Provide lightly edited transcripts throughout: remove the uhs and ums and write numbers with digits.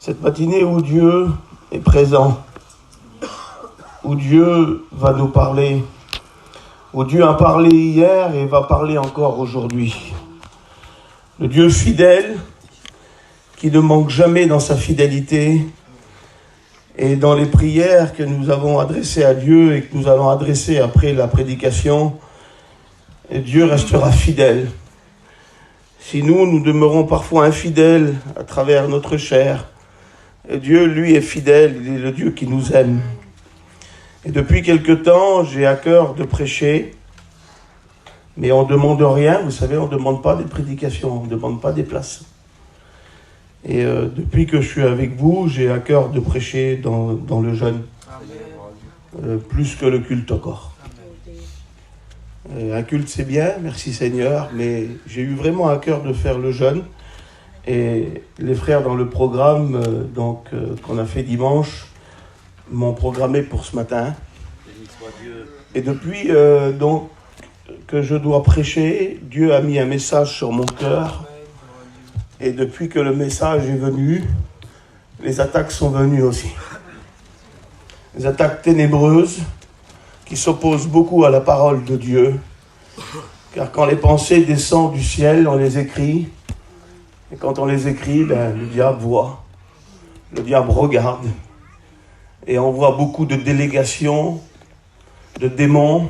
Cette matinée où Dieu est présent, où Dieu va nous parler, où Dieu a parlé hier et va parler encore aujourd'hui. Le Dieu fidèle, qui ne manque jamais dans sa fidélité, et dans les prières que nous avons adressées à Dieu et que nous allons adresser après la prédication, Dieu restera fidèle. Si nous demeurons parfois infidèles à travers notre chair, Dieu, lui, est fidèle, il est le Dieu qui nous aime. Et depuis quelque temps, j'ai à cœur de prêcher, mais on ne demande rien, vous savez, on ne demande pas des prédications, on ne demande pas des places. Et depuis que je suis avec vous, j'ai à cœur de prêcher dans le jeûne, plus que le culte encore. Un culte c'est bien, merci Seigneur, mais j'ai eu vraiment à cœur de faire le jeûne. Et les frères dans le programme qu'on a fait dimanche m'ont programmé pour ce matin. Et depuis que je dois prêcher, Dieu a mis un message sur mon cœur. Et depuis que le message est venu, les attaques sont venues aussi. Les attaques ténébreuses qui s'opposent beaucoup à la parole de Dieu. Car quand les pensées descendent du ciel, on les écrit. Et quand on les écrit, le diable voit. Le diable regarde. Et on voit beaucoup de délégations, de démons,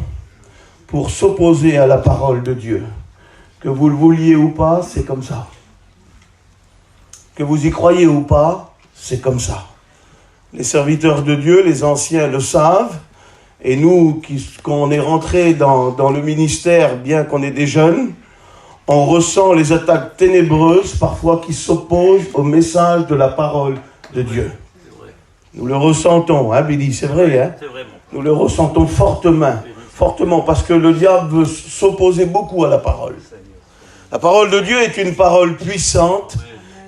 pour s'opposer à la parole de Dieu. Que vous le vouliez ou pas, c'est comme ça. Que vous y croyez ou pas, c'est comme ça. Les serviteurs de Dieu, les anciens le savent, et nous, quand on est rentrés dans le ministère, bien qu'on est des jeunes, on ressent les attaques ténébreuses, parfois qui s'opposent au message de la parole de Dieu. Nous le ressentons, hein Billy, c'est vrai, hein? Nous le ressentons fortement, parce que le diable veut s'opposer beaucoup à la parole. La parole de Dieu est une parole puissante,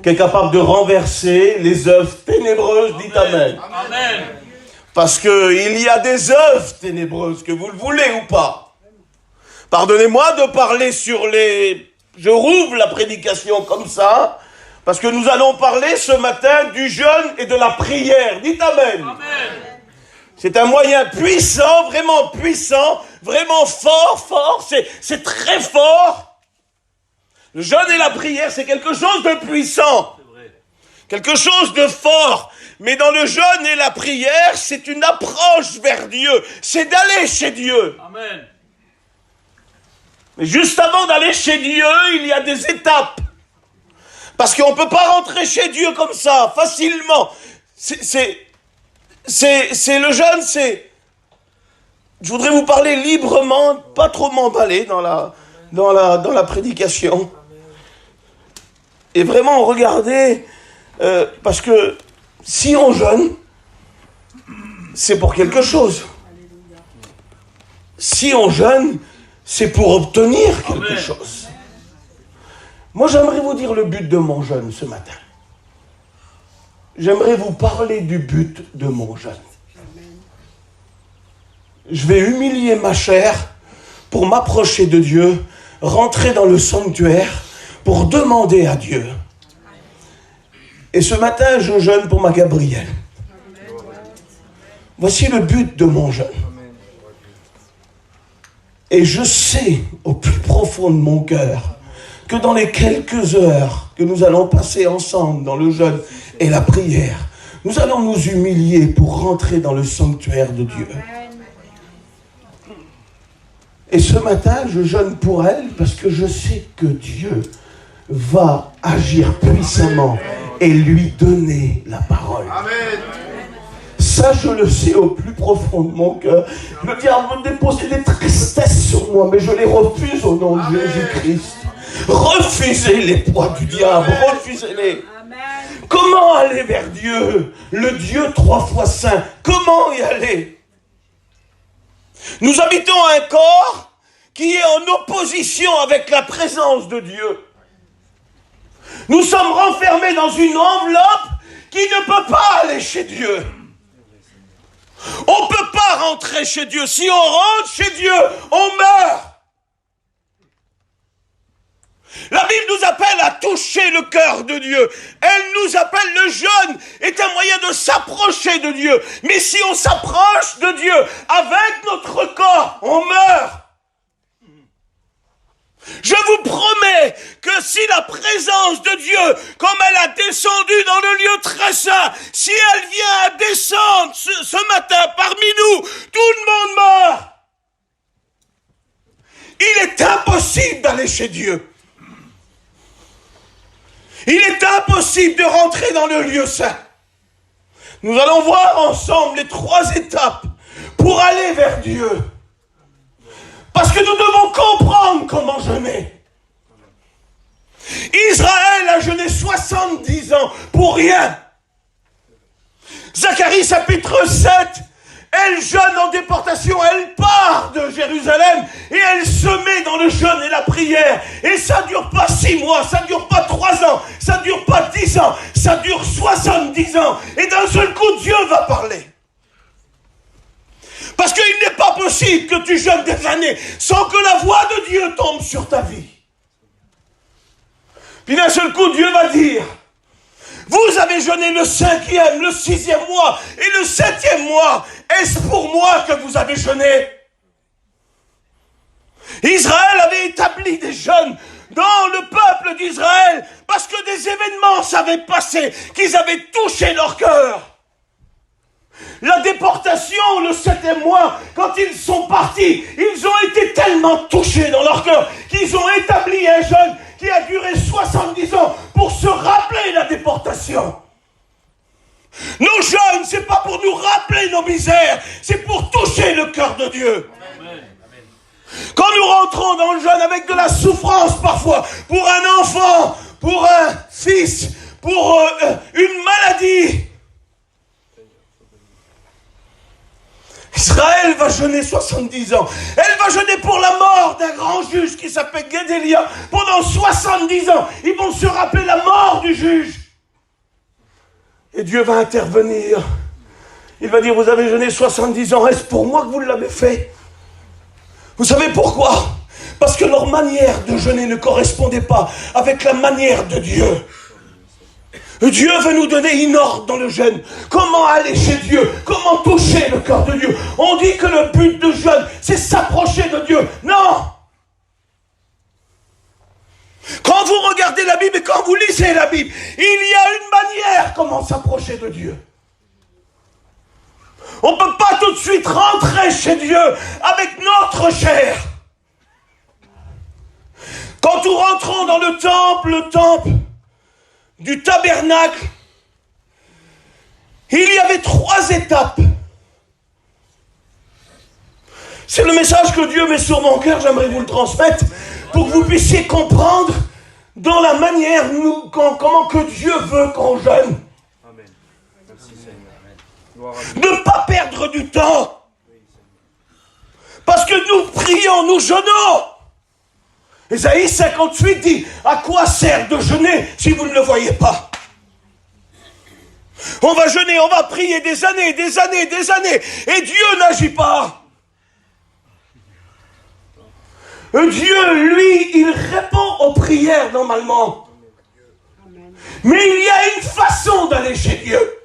qui est capable de renverser les œuvres ténébreuses, dites Amen. Amen. Parce qu'il y a des œuvres ténébreuses, que vous le voulez ou pas. Pardonnez-moi de parler sur les... Je rouvre la prédication comme ça, parce que nous allons parler ce matin du jeûne et de la prière. Dites Amen. Amen. C'est un moyen puissant, vraiment fort, c'est très fort. Le jeûne et la prière, c'est quelque chose de puissant, quelque chose de fort. Mais dans le jeûne et la prière, c'est une approche vers Dieu, c'est d'aller chez Dieu. Amen. Mais juste avant d'aller chez Dieu, il y a des étapes. Parce qu'on ne peut pas rentrer chez Dieu comme ça, facilement. C'est le jeûne, c'est... Je voudrais vous parler librement, pas trop m'emballer dans la prédication. Et vraiment regarder, parce que si on jeûne, c'est pour quelque chose. Si on jeûne, c'est pour obtenir quelque chose. Moi, j'aimerais vous dire le but de mon jeûne ce matin. J'aimerais vous parler du but de mon jeûne. Je vais humilier ma chair pour m'approcher de Dieu, rentrer dans le sanctuaire pour demander à Dieu. Et ce matin, je jeûne pour ma Gabrielle. Voici le but de mon jeûne. Et je sais au plus profond de mon cœur que dans les quelques heures que nous allons passer ensemble dans le jeûne et la prière, nous allons nous humilier pour rentrer dans le sanctuaire de Dieu. Et ce matin, je jeûne pour elle parce que je sais que Dieu va agir puissamment et lui donner la parole. Amen. Ça, je le sais au plus profond de mon cœur. Le diable veut déposer des tristesses sur moi, mais je les refuse au nom de Jésus-Christ. Refusez les poids du diable, refusez-les. Amen. Comment aller vers Dieu, le Dieu 3 fois saint? Comment y aller? Nous habitons un corps qui est en opposition avec la présence de Dieu. Nous sommes renfermés dans une enveloppe qui ne peut pas aller chez Dieu. On ne peut pas rentrer chez Dieu. Si on rentre chez Dieu, on meurt. La Bible nous appelle à toucher le cœur de Dieu. Elle nous appelle, le jeûne est un moyen de s'approcher de Dieu. Mais si on s'approche de Dieu avec notre corps, on meurt. Je vous promets que si la présence de Dieu, comme elle a descendu dans le lieu très saint, si elle vient à descendre ce matin parmi nous, tout le monde meurt. Il est impossible d'aller chez Dieu. Il est impossible de rentrer dans le lieu saint. Nous allons voir ensemble les 3 étapes pour aller vers Dieu. Parce que nous devons comprendre comment jeûner. Israël a jeûné 70 ans pour rien. Zacharie chapitre 7, elle jeûne en déportation, elle part de Jérusalem et elle se met dans le jeûne et la prière. Et ça dure pas 6 mois, ça dure pas 3 ans, ça dure pas 10 ans, ça dure 70 ans. Et d'un seul coup, Dieu va parler. Parce qu'il n'est pas possible que tu jeûnes des années sans que la voix de Dieu tombe sur ta vie. Puis d'un seul coup, Dieu va dire, vous avez jeûné le 5e, le 6e mois et le 7e mois. Est-ce pour moi que vous avez jeûné? Israël avait établi des jeûnes dans le peuple d'Israël parce que des événements s'avaient passé, qu'ils avaient touché leur cœur. La déportation, le 7e mois, quand ils sont partis, ils ont été tellement touchés dans leur cœur qu'ils ont établi un jeûne qui a duré 70 ans pour se rappeler la déportation. Nos jeûnes, c'est pas pour nous rappeler nos misères, c'est pour toucher le cœur de Dieu. Amen. Quand nous rentrons dans le jeûne avec de la souffrance parfois, pour un enfant, pour un fils, pour une maladie, Israël va jeûner 70 ans. Elle va jeûner pour la mort d'un grand juge qui s'appelle Guédélia. Pendant 70 ans, ils vont se rappeler la mort du juge. Et Dieu va intervenir. Il va dire, vous avez jeûné 70 ans, est-ce pour moi que vous l'avez fait? Vous savez pourquoi? Parce que leur manière de jeûner ne correspondait pas avec la manière de Dieu. Dieu veut nous donner une ordre dans le jeûne. Comment aller chez Dieu? Comment toucher le cœur de Dieu? On dit que le but du jeûne, c'est s'approcher de Dieu. Non! Quand vous regardez la Bible et quand vous lisez la Bible, il y a une manière comment s'approcher de Dieu. On ne peut pas tout de suite rentrer chez Dieu avec notre chair. Quand nous rentrons dans le temple du tabernacle, il y avait 3 étapes. C'est le message que Dieu met sur mon cœur, j'aimerais vous le transmettre, pour que vous puissiez comprendre dans la manière, comment que Dieu veut qu'on jeûne. Amen. Merci Seigneur. Ne pas perdre du temps. Parce que nous prions, nous jeûnons. Ésaïe 58 dit, à quoi sert de jeûner si vous ne le voyez pas? On va jeûner, on va prier des années, et Dieu n'agit pas. Dieu, lui, il répond aux prières normalement. Mais il y a une façon d'aller chez Dieu.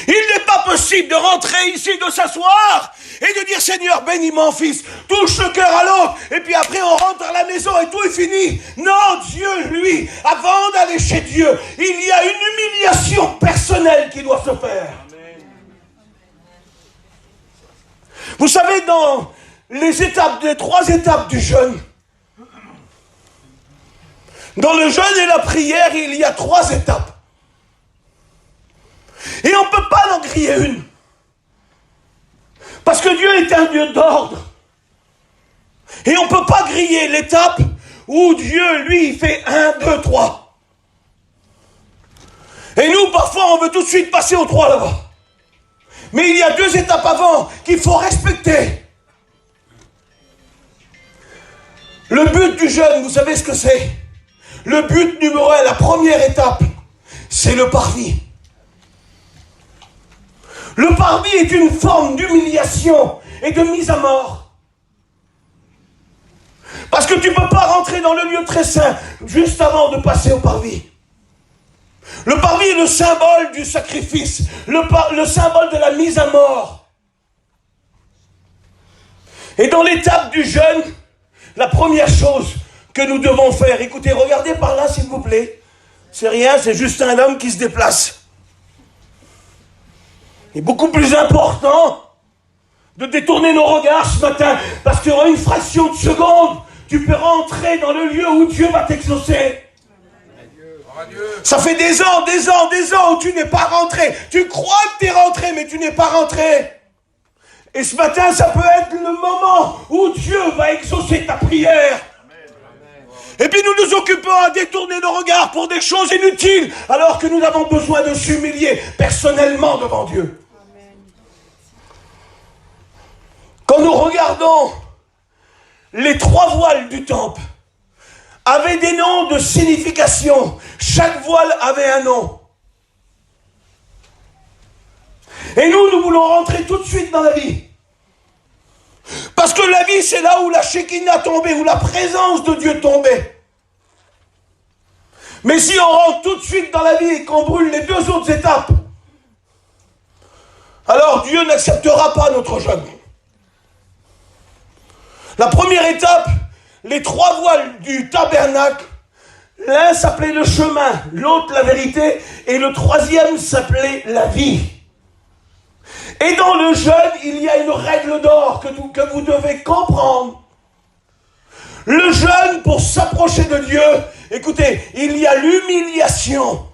Il n'est pas possible de rentrer ici, de s'asseoir et de dire, Seigneur, bénis mon fils, touche le cœur à l'autre, et puis après on rentre à la maison et tout est fini. Non, Dieu, lui, avant d'aller chez Dieu, il y a une humiliation personnelle qui doit se faire. Amen. Vous savez, dans les 3 étapes du jeûne, dans le jeûne et la prière, il y a 3 étapes. Et on ne peut pas en griller une. Parce que Dieu est un Dieu d'ordre. Et on ne peut pas griller l'étape où Dieu, lui, fait 1, 2, 3. Et nous, parfois, on veut tout de suite passer aux 3 là-bas. Mais il y a 2 étapes avant qu'il faut respecter. Le but du jeûne, vous savez ce que c'est? Le but numéro 1, la première étape, c'est le parvis. Le parvis est une forme d'humiliation et de mise à mort. Parce que tu ne peux pas rentrer dans le lieu très saint juste avant de passer au parvis. Le parvis est le symbole du sacrifice, le symbole de la mise à mort. Et dans l'étape du jeûne, la première chose que nous devons faire, écoutez, regardez par là s'il vous plaît. C'est rien, c'est juste un homme qui se déplace. Il est beaucoup plus important de détourner nos regards ce matin, parce qu'il y aura une fraction de seconde, tu peux rentrer dans le lieu où Dieu va t'exaucer. Ça fait des ans où tu n'es pas rentré. Tu crois que tu es rentré, mais tu n'es pas rentré. Et ce matin, ça peut être le moment où Dieu va exaucer ta prière. Et puis nous nous occupons à détourner nos regards pour des choses inutiles, alors que nous avons besoin de s'humilier personnellement devant Dieu. Quand nous regardons les 3 voiles du temple, avaient des noms de signification. Chaque voile avait un nom. Et nous voulons rentrer tout de suite dans la vie. Parce que la vie, c'est là où la Shekinah tombait, où la présence de Dieu tombait. Mais si on rentre tout de suite dans la vie et qu'on brûle les 2 autres étapes, alors Dieu n'acceptera pas notre jeûne. La première étape, les 3 voiles du tabernacle, l'un s'appelait le chemin, l'autre la vérité, et le 3e s'appelait la vie. Et dans le jeûne, il y a une règle d'or que vous devez comprendre. Le jeûne, pour s'approcher de Dieu, écoutez, il y a l'humiliation.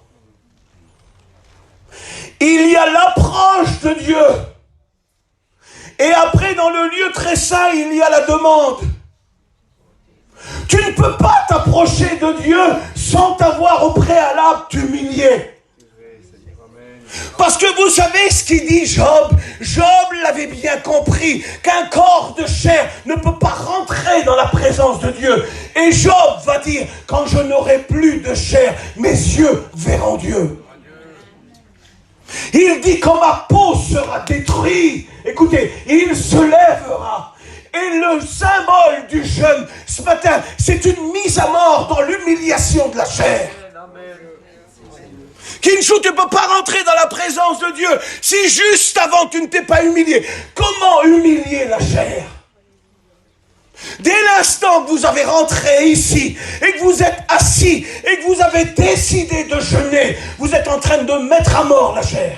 Il y a l'approche de Dieu. Et après, dans le lieu très saint, il y a la demande. Tu ne peux pas t'approcher de Dieu sans t'avoir au préalable t'humilier. Parce que vous savez ce qu'il dit Job. Job l'avait bien compris, qu'un corps de chair ne peut pas rentrer dans la présence de Dieu. Et Job va dire, quand je n'aurai plus de chair, mes yeux verront Dieu. Il dit, quand ma peau sera détruite, écoutez, il se lèvera. Et le symbole du jeûne, ce matin, c'est une mise à mort dans l'humiliation de la chair. Kinshou, tu ne peux pas rentrer dans la présence de Dieu si juste avant tu ne t'es pas humilié. Comment humilier la chair? Dès l'instant que vous avez rentré ici et que vous êtes assis et que vous avez décidé de jeûner, vous êtes en train de mettre à mort la chair.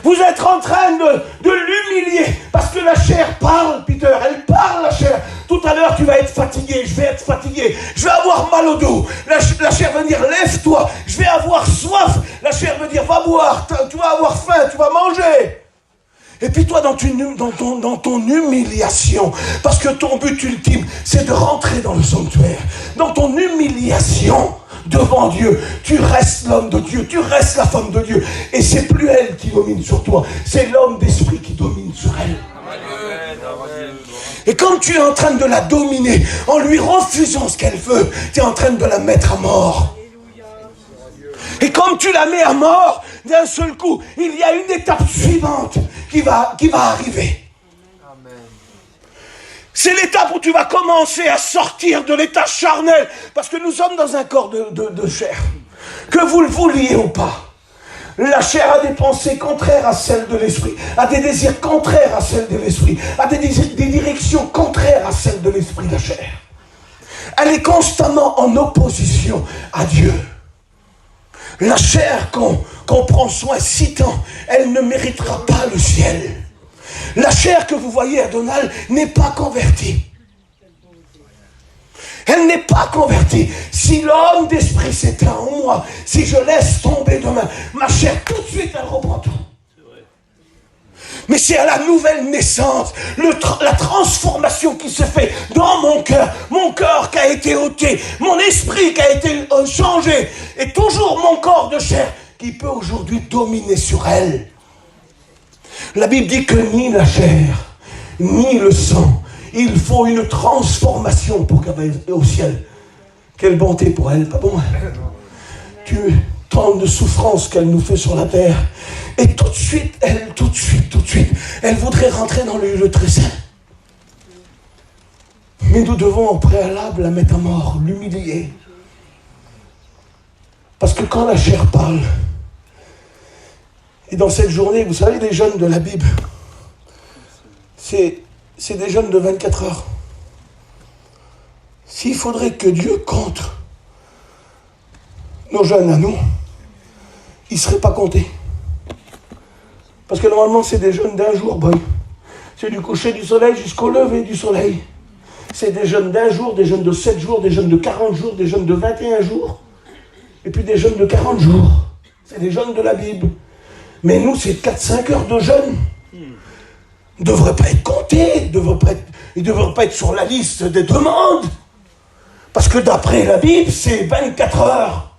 Vous êtes en train de l'humilier parce que la chair parle, Peter, elle parle la chair. Tout à l'heure, tu vas être fatigué, je vais être fatigué, je vais avoir mal au dos. La chair va dire, lève-toi, je vais avoir soif. La chair va dire, va boire, tu vas avoir faim, tu vas manger. Et puis toi, dans ton humiliation, parce que ton but ultime, c'est de rentrer dans le sanctuaire. Dans ton humiliation devant Dieu, tu restes l'homme de Dieu, tu restes la femme de Dieu. Et c'est plus elle qui domine sur toi, c'est l'homme d'esprit qui domine sur elle. Et quand tu es en train de la dominer, en lui refusant ce qu'elle veut, tu es en train de la mettre à mort. Et comme tu la mets à mort, d'un seul coup, il y a une étape suivante qui va arriver. C'est l'étape où tu vas commencer à sortir de l'état charnel. Parce que nous sommes dans un corps de chair. Que vous le vouliez ou pas. La chair a des pensées contraires à celles de l'esprit. A des désirs contraires à celles de l'esprit. A des directions contraires à celles de l'esprit de la chair. Elle est constamment en opposition à Dieu. La chair qu'on prend soin si tant, elle ne méritera pas le ciel. La chair que vous voyez à Donald n'est pas convertie. Elle n'est pas convertie. Si l'homme d'esprit s'éteint en moi, si je laisse tomber demain, ma chair tout de suite elle reprend tout. Mais c'est à la nouvelle naissance, la transformation qui se fait dans mon cœur qui a été ôté, mon esprit qui a été changé, et toujours mon corps de chair qui peut aujourd'hui dominer sur elle. La Bible dit que ni la chair, ni le sang, il faut une transformation pour qu'elle aille au ciel. Quelle bonté pour elle, pas bon? Tant de souffrances qu'elle nous fait sur la terre. Et tout de suite, elle voudrait rentrer dans le lieu très saint. Mais nous devons en préalable la mettre à mort, l'humilier. Parce que quand la chair parle, et dans cette journée, vous savez, les jeunes de la Bible, c'est des jeunes de 24 heures. S'il faudrait que Dieu compte nos jeunes à nous, ils ne seraient pas comptés. Parce que normalement, c'est des jeunes d'un jour, boy. C'est du coucher du soleil jusqu'au lever du soleil. C'est des jeunes d'un jour, des jeunes de 7 jours, des jeunes de 40 jours, des jeunes de 21 jours, et puis des jeunes de 40 jours. C'est des jeunes de la Bible. Mais nous, c'est 4-5 heures de jeûne. Ils ne devraient pas être comptés, ils ne devraient pas être sur la liste des demandes. Parce que d'après la Bible, c'est 24 heures.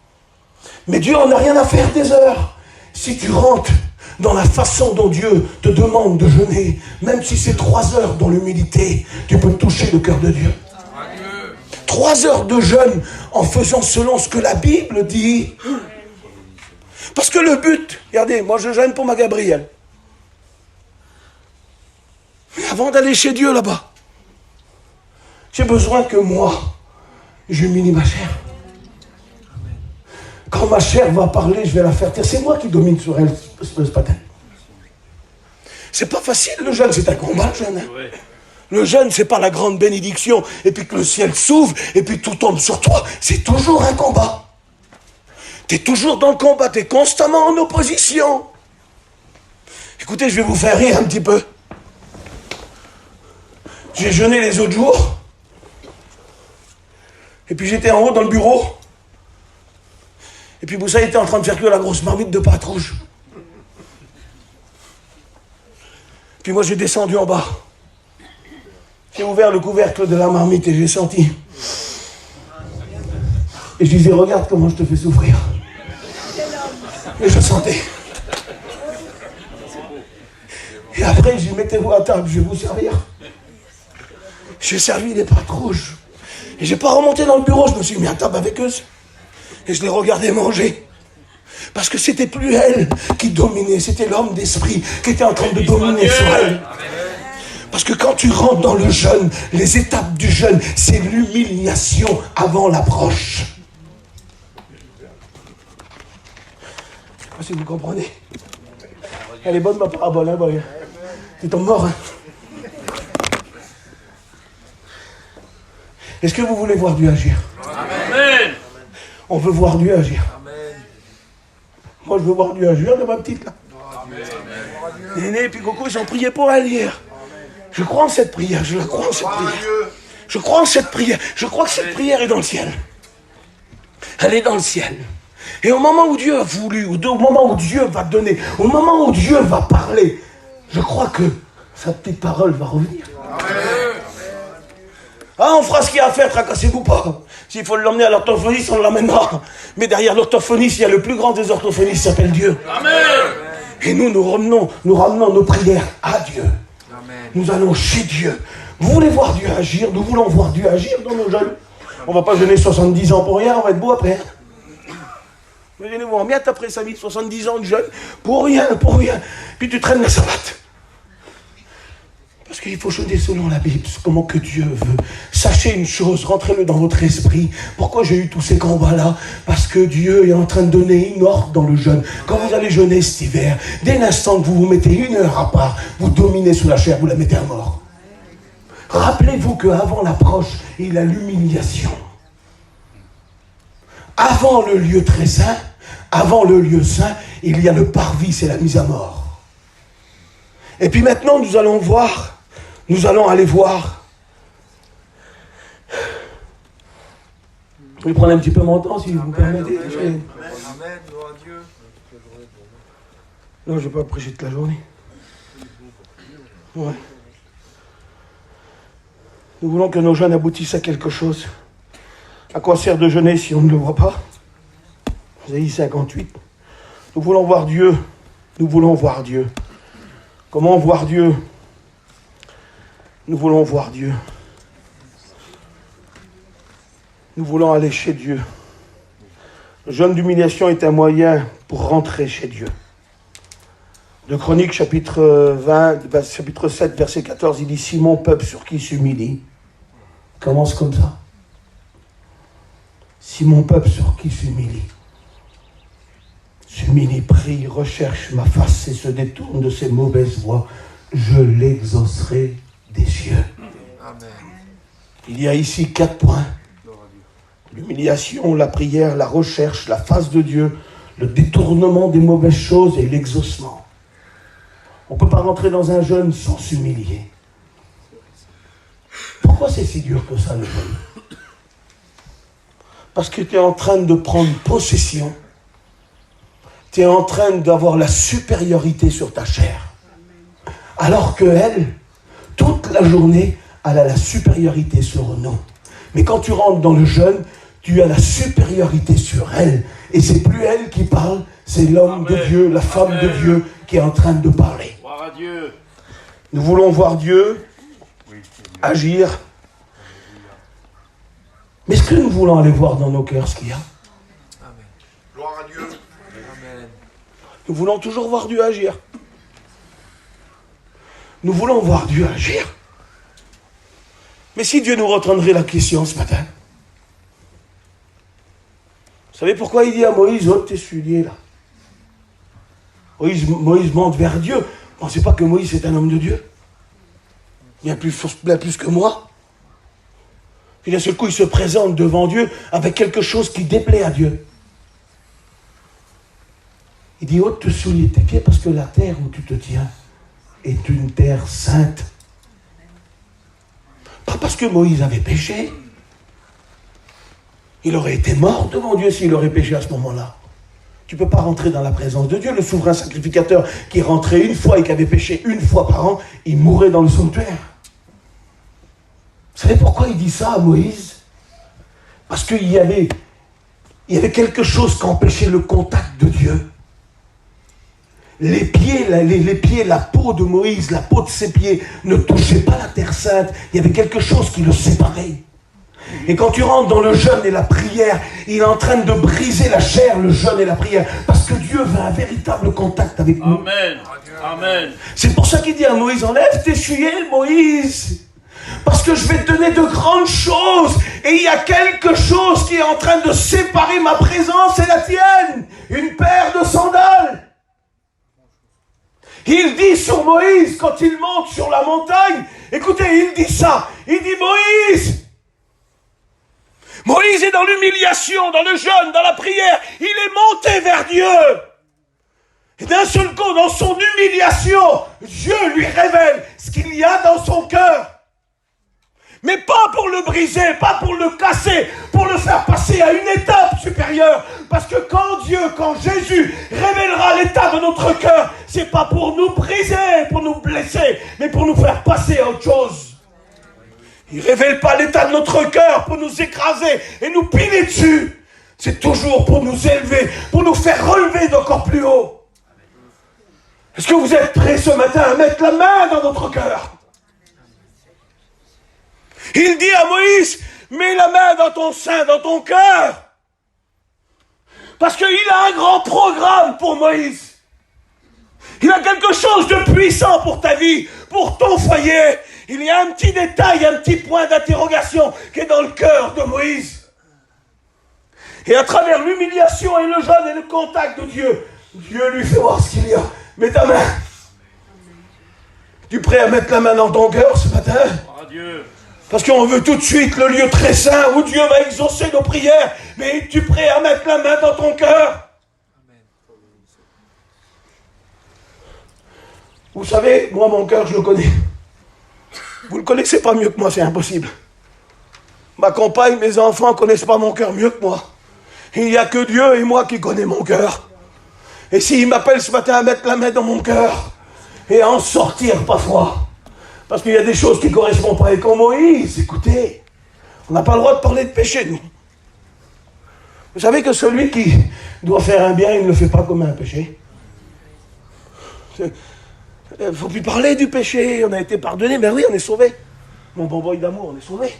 Mais Dieu n'en a rien à faire des heures. Si tu rentres dans la façon dont Dieu te demande de jeûner, même si c'est 3 heures dans l'humilité, tu peux toucher le cœur de Dieu. 3 heures de jeûne en faisant selon ce que la Bible dit. Parce que le but, regardez, moi je jeûne pour ma Gabrielle. Mais avant d'aller chez Dieu là-bas, j'ai besoin que moi, j'humilie ma chair. Quand ma chair va parler, je vais la faire taire. C'est moi qui domine sur elle ce matin. C'est pas facile le jeûne, c'est un combat le jeûne. Hein. Le jeûne, c'est pas la grande bénédiction, et puis que le ciel s'ouvre, et puis tout tombe sur toi. C'est toujours un combat. Tu es toujours dans le combat, tu es constamment en opposition. Écoutez, je vais vous faire rire un petit peu. J'ai jeûné les autres jours, et puis j'étais en haut dans le bureau, et puis Moussa était en train de faire cuire la grosse marmite de pâte rouge. Puis moi j'ai descendu en bas. J'ai ouvert le couvercle de la marmite et j'ai senti. Et je disais, regarde comment je te fais souffrir. Et je sentais. Et après, je dis, mettez-vous à table, je vais vous servir. J'ai servi les pâtes rouges. Et j'ai pas remonté dans le bureau, je me suis mis à table avec eux. Et je les regardais manger. Parce que c'était plus elle qui dominait, c'était l'homme d'esprit qui était en train de dominer sur elle. Parce que quand tu rentres dans le jeûne, les étapes du jeûne, c'est l'humiliation avant l'approche. Je ne sais pas si vous comprenez. Elle est bonne ma parabole, hein, boy. Tu tombes mort, hein. Est-ce que vous voulez voir Dieu agir? Amen. On veut voir Dieu agir. Amen. Moi, je veux voir Dieu agir de ma petite, là. Néné et puis Coco, ils ont prié pour elle hier. Je crois en cette prière, je la crois en cette prière. Je crois en cette prière. Je crois que cette prière est dans le ciel. Elle est dans le ciel. Et au moment où Dieu a voulu, au moment où Dieu va donner, au moment où Dieu va parler, je crois que sa petite parole va revenir. Ah, on fera ce qu'il y a à faire, tracassez-vous pas. S'il faut l'emmener à l'orthophoniste, on l'emmènera. Mais derrière l'orthophoniste, il y a le plus grand des orthophonistes, qui s'appelle Dieu. Amen. Et nous ramenons nos prières à Dieu. Nous allons chez Dieu. Vous voulez voir Dieu agir? Nous voulons voir Dieu agir dans nos jeunes. On ne va pas jeûner 70 ans pour rien, on va être beau après. Imaginez-vous, en miette après sa vie, 70 ans de jeûne, pour rien. Puis tu traînes la savate. Parce qu'il faut jeûner selon la Bible, comment que Dieu veut. Sachez une chose, rentrez-le dans votre esprit. Pourquoi j'ai eu tous ces combats-là? Parce que Dieu est en train de donner une ordre dans le jeûne. Quand vous allez jeûner cet hiver, dès l'instant que vous vous mettez 1 heure à part, vous dominez sous la chair, vous la mettez à mort. Rappelez-vous qu'avant l'approche, il y a l'humiliation. Avant le lieu très saint, avant le lieu saint, il y a le parvis, c'est la mise à mort. Et puis maintenant, nous allons aller voir. Je vais prendre un petit peu mon temps, si vous me permettez. Amen, gloire à Dieu. Non, je ne vais pas prêcher toute la journée. Ouais. Nous voulons que nos jeunes aboutissent à quelque chose. À quoi sert de jeûner si on ne le voit pas? Ésaïe 58. Nous voulons voir Dieu. Nous voulons voir Dieu. Comment voir Dieu? Nous voulons voir Dieu. Nous voulons aller chez Dieu. Le jeûne d'humiliation est un moyen pour rentrer chez Dieu. De Chroniques, chapitre 7, verset 14, il dit « Si mon peuple sur qui s'humilie, commence comme ça. Si mon peuple sur qui s'humilie, prie, recherche ma face et se détourne de ses mauvaises voies, je l'exaucerai des cieux. Amen. Il y a ici 4 points. L'humiliation, la prière, la recherche, la face de Dieu, le détournement des mauvaises choses et l'exaucement. On ne peut pas rentrer dans un jeûne sans s'humilier. Pourquoi c'est si dur que ça, le jeûne? Parce que tu es en train de prendre possession. Tu es en train d'avoir la supériorité sur ta chair. Alors qu'elle, toute la journée, elle a la supériorité sur nous. Mais quand tu rentres dans le jeûne, tu as la supériorité sur elle. Et c'est plus elle qui parle, c'est l'homme de Dieu, la femme de Dieu qui est en train de parler. Gloire à Dieu. Nous voulons voir Dieu agir. Mais est-ce que nous voulons aller voir dans nos cœurs ce qu'il y a? Amen. Gloire à Dieu. Amen. Nous voulons toujours voir Dieu agir. Nous voulons voir Dieu agir. Mais si Dieu nous retournerait la question ce matin, vous savez pourquoi il dit à Moïse, ôte tes souliers là. Moïse monte vers Dieu. Ne pensez pas que Moïse est un homme de Dieu. Bien plus que moi. Puis d'un seul coup, il se présente devant Dieu avec quelque chose qui déplaît à Dieu. Il dit, ôte tes souliers de tes pieds parce que la terre où tu te tiens est une terre sainte. Pas parce que Moïse avait péché. Il aurait été mort devant Dieu s'il aurait péché à ce moment-là. Tu ne peux pas rentrer dans la présence de Dieu. Le souverain sacrificateur qui rentrait une fois et qui avait péché une fois par an, il mourait dans le sanctuaire. Vous savez pourquoi il dit ça à Moïse? Parce qu'il y avait quelque chose qui empêchait le contact de Dieu. Les pieds, la peau de Moïse, la peau de ses pieds ne touchait pas la terre sainte. Il y avait quelque chose qui le séparait. Et quand tu rentres dans le jeûne et la prière, il est en train de briser la chair, le jeûne et la prière. Parce que Dieu veut un véritable contact avec nous. Amen. Amen. C'est pour ça qu'il dit à Moïse, enlève tes souliers, Moïse. Parce que je vais te donner de grandes choses. Et il y a quelque chose qui est en train de séparer ma présence et la tienne. Une paire de sandales. Il dit sur Moïse, quand il monte sur la montagne, écoutez, il dit ça. Il dit, Moïse est dans l'humiliation, dans le jeûne, dans la prière. Il est monté vers Dieu. Et d'un seul coup, dans son humiliation, Dieu lui révèle ce qu'il y a dans son cœur. Mais pas pour le briser, pas pour le casser, pour le faire passer à une étape supérieure. Parce que quand Jésus révélera l'état de notre cœur, c'est pas pour nous briser, pour nous blesser, mais pour nous faire passer à autre chose. Il ne révèle pas l'état de notre cœur pour nous écraser et nous piler dessus. C'est toujours pour nous élever, pour nous faire relever d'encore plus haut. Est-ce que vous êtes prêts ce matin à mettre la main dans votre cœur? Il dit à Moïse, mets la main dans ton sein, dans ton cœur. Parce qu'il a un grand programme pour Moïse. Il a quelque chose de puissant pour ta vie, pour ton foyer. Il y a un petit détail, un petit point d'interrogation qui est dans le cœur de Moïse. Et à travers l'humiliation et le jeûne et le contact de Dieu, Dieu lui fait voir ce qu'il y a. Mets ta main. Tu es prêt à mettre la main dans ton cœur ce matin? Dieu. Parce qu'on veut tout de suite le lieu très saint où Dieu va exaucer nos prières. Mais es-tu prêt à mettre la main dans ton cœur? Vous savez, moi mon cœur je le connais. Vous le connaissez pas mieux que moi, c'est impossible. Ma compagne, mes enfants ne connaissent pas mon cœur mieux que moi. Il n'y a que Dieu et moi qui connaissent mon cœur. Et s'il m'appelle ce matin à mettre la main dans mon cœur et à en sortir parfois, parce qu'il y a des choses qui ne correspondent pas avec Moïse, écoutez, on n'a pas le droit de parler de péché, nous. Vous savez que celui qui doit faire un bien, il ne le fait pas comme un péché. Il ne faut plus parler du péché, on a été pardonné, mais oui, on est sauvé. Mon bon boy d'amour, on est sauvé.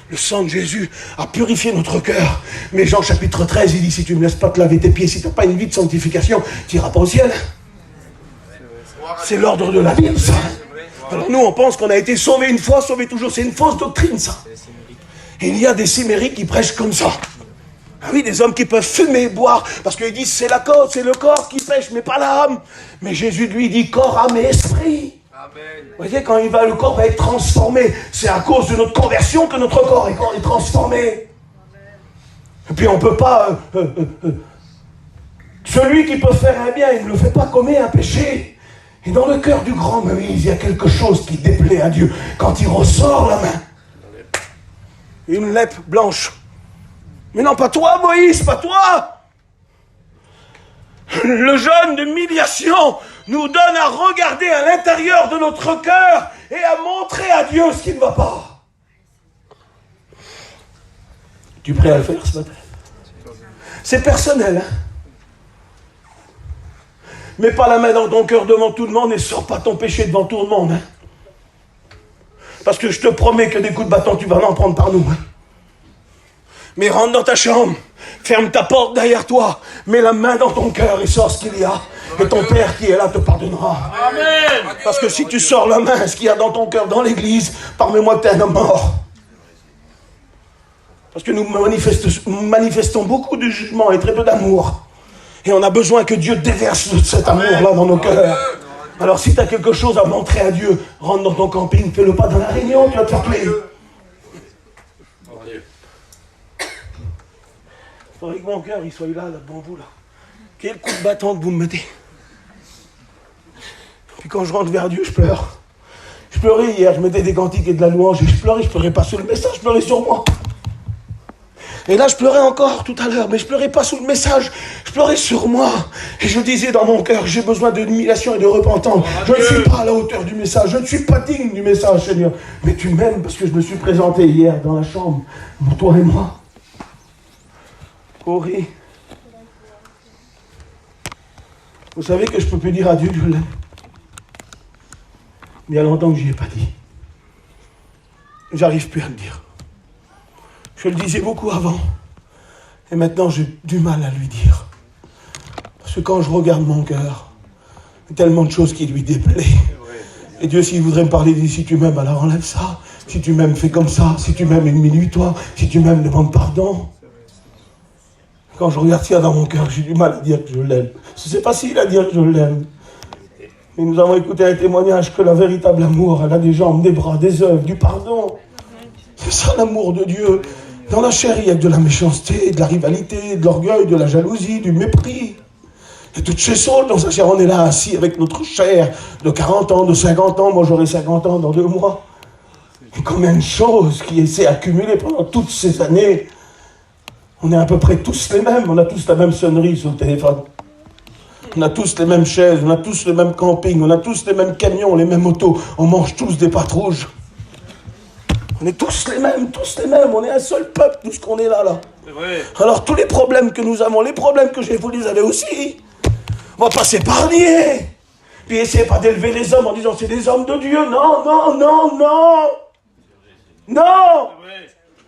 Le sang de Jésus a purifié notre cœur. Mais Jean chapitre 13, il dit, si tu ne laisses pas te laver tes pieds, si tu n'as pas une vie de sanctification, tu n'iras pas au ciel. C'est l'ordre de la Bible, ça. Alors nous, on pense qu'on a été sauvé une fois, sauvé toujours. C'est une fausse doctrine, ça. Et il y a des Cimériques qui prêchent comme ça. Ah oui, des hommes qui peuvent fumer, boire, parce qu'ils disent c'est le corps qui pêche, mais pas l'âme. Mais Jésus lui dit corps, âme et esprit. Amen. Vous voyez, quand le corps va être transformé, c'est à cause de notre conversion que notre corps est transformé. Amen. Et puis on ne peut pas... celui qui peut faire un bien, il ne le fait pas commet un péché. Et dans le cœur du grand Moïse, il y a quelque chose qui déplaît à Dieu. Quand il ressort la main, une lèpre blanche. Mais non, pas toi, Moïse, pas toi. Le jeûne d'humiliation nous donne à regarder à l'intérieur de notre cœur et à montrer à Dieu ce qui ne va pas. Tu es prêt à le faire ce matin? C'est personnel, hein? Mets pas la main dans ton cœur devant tout le monde et sors pas ton péché devant tout le monde. Hein? Parce que je te promets que des coups de bâton, tu vas en prendre par nous. Hein? Mais rentre dans ta chambre, ferme ta porte derrière toi, mets la main dans ton cœur et sors ce qu'il y a. Et ton Père qui est là te pardonnera. Amen. Parce que si tu sors la main, ce qu'il y a dans ton cœur, dans l'église, parle-moi que tu es un homme mort. Parce que nous manifestons beaucoup de jugement et très peu d'amour. Et on a besoin que Dieu déverse cet amour-là dans nos cœurs. Alors si tu as quelque chose à montrer à Dieu, rentre dans ton camping, fais-le pas dans la réunion, tu vas te faire plaisir. Il faudrait que mon cœur il soit là devant vous. Là. Quel coup de bâton que vous me mettez. Puis quand je rentre vers Dieu, je pleure. Je pleurais hier, je mettais des cantiques et de la louange, et je pleurais pas sous le message, je pleurais sur moi. Et là, je pleurais encore tout à l'heure, mais je pleurais pas sous le message, je pleurais sur moi. Et je disais dans mon cœur, j'ai besoin d'humiliation et de repentance. Je ne suis pas à la hauteur du message, je ne suis pas digne du message, Seigneur. Mais tu m'aimes parce que je me suis présenté hier dans la chambre, toi et moi. Corée. Vous savez que je ne peux plus dire à Dieu que je l'aime. Il y a longtemps que je n'y ai pas dit. J'arrive plus à le dire. Je le disais beaucoup avant. Et maintenant, j'ai du mal à lui dire. Parce que quand je regarde mon cœur, il y a tellement de choses qui lui déplaient. Et Dieu, s'il voudrait me parler, il dit, si tu m'aimes, alors enlève ça. Si tu m'aimes, fais comme ça. Si tu m'aimes, humilie-toi. Si tu m'aimes, demande pardon. Quand je regarde ça dans mon cœur, j'ai du mal à dire que je l'aime. C'est facile à dire que je l'aime. Mais nous avons écouté un témoignage que la véritable amour, elle a des jambes, des bras, des œuvres, du pardon. C'est ça l'amour de Dieu. Dans la chair, il y a de la méchanceté, de la rivalité, de l'orgueil, de la jalousie, du mépris. Et toutes ces choses dans sa chair, on est là assis avec notre chair de 40 ans, de 50 ans. Moi, j'aurai 50 ans dans 2 mois. Et combien de choses qui s'est accumulées pendant toutes ces années. On est à peu près tous les mêmes. On a tous la même sonnerie sur le téléphone. On a tous les mêmes chaises, on a tous le même camping, on a tous les mêmes camions, les mêmes autos. On mange tous des pâtes rouges. On est tous les mêmes, on est un seul peuple, tout ce qu'on est là. C'est vrai. Alors tous les problèmes que nous avons, les problèmes que j'ai, vous les avez aussi. On va pas s'épargner. Puis essayez pas d'élever les hommes en disant c'est des hommes de Dieu. Non. Non.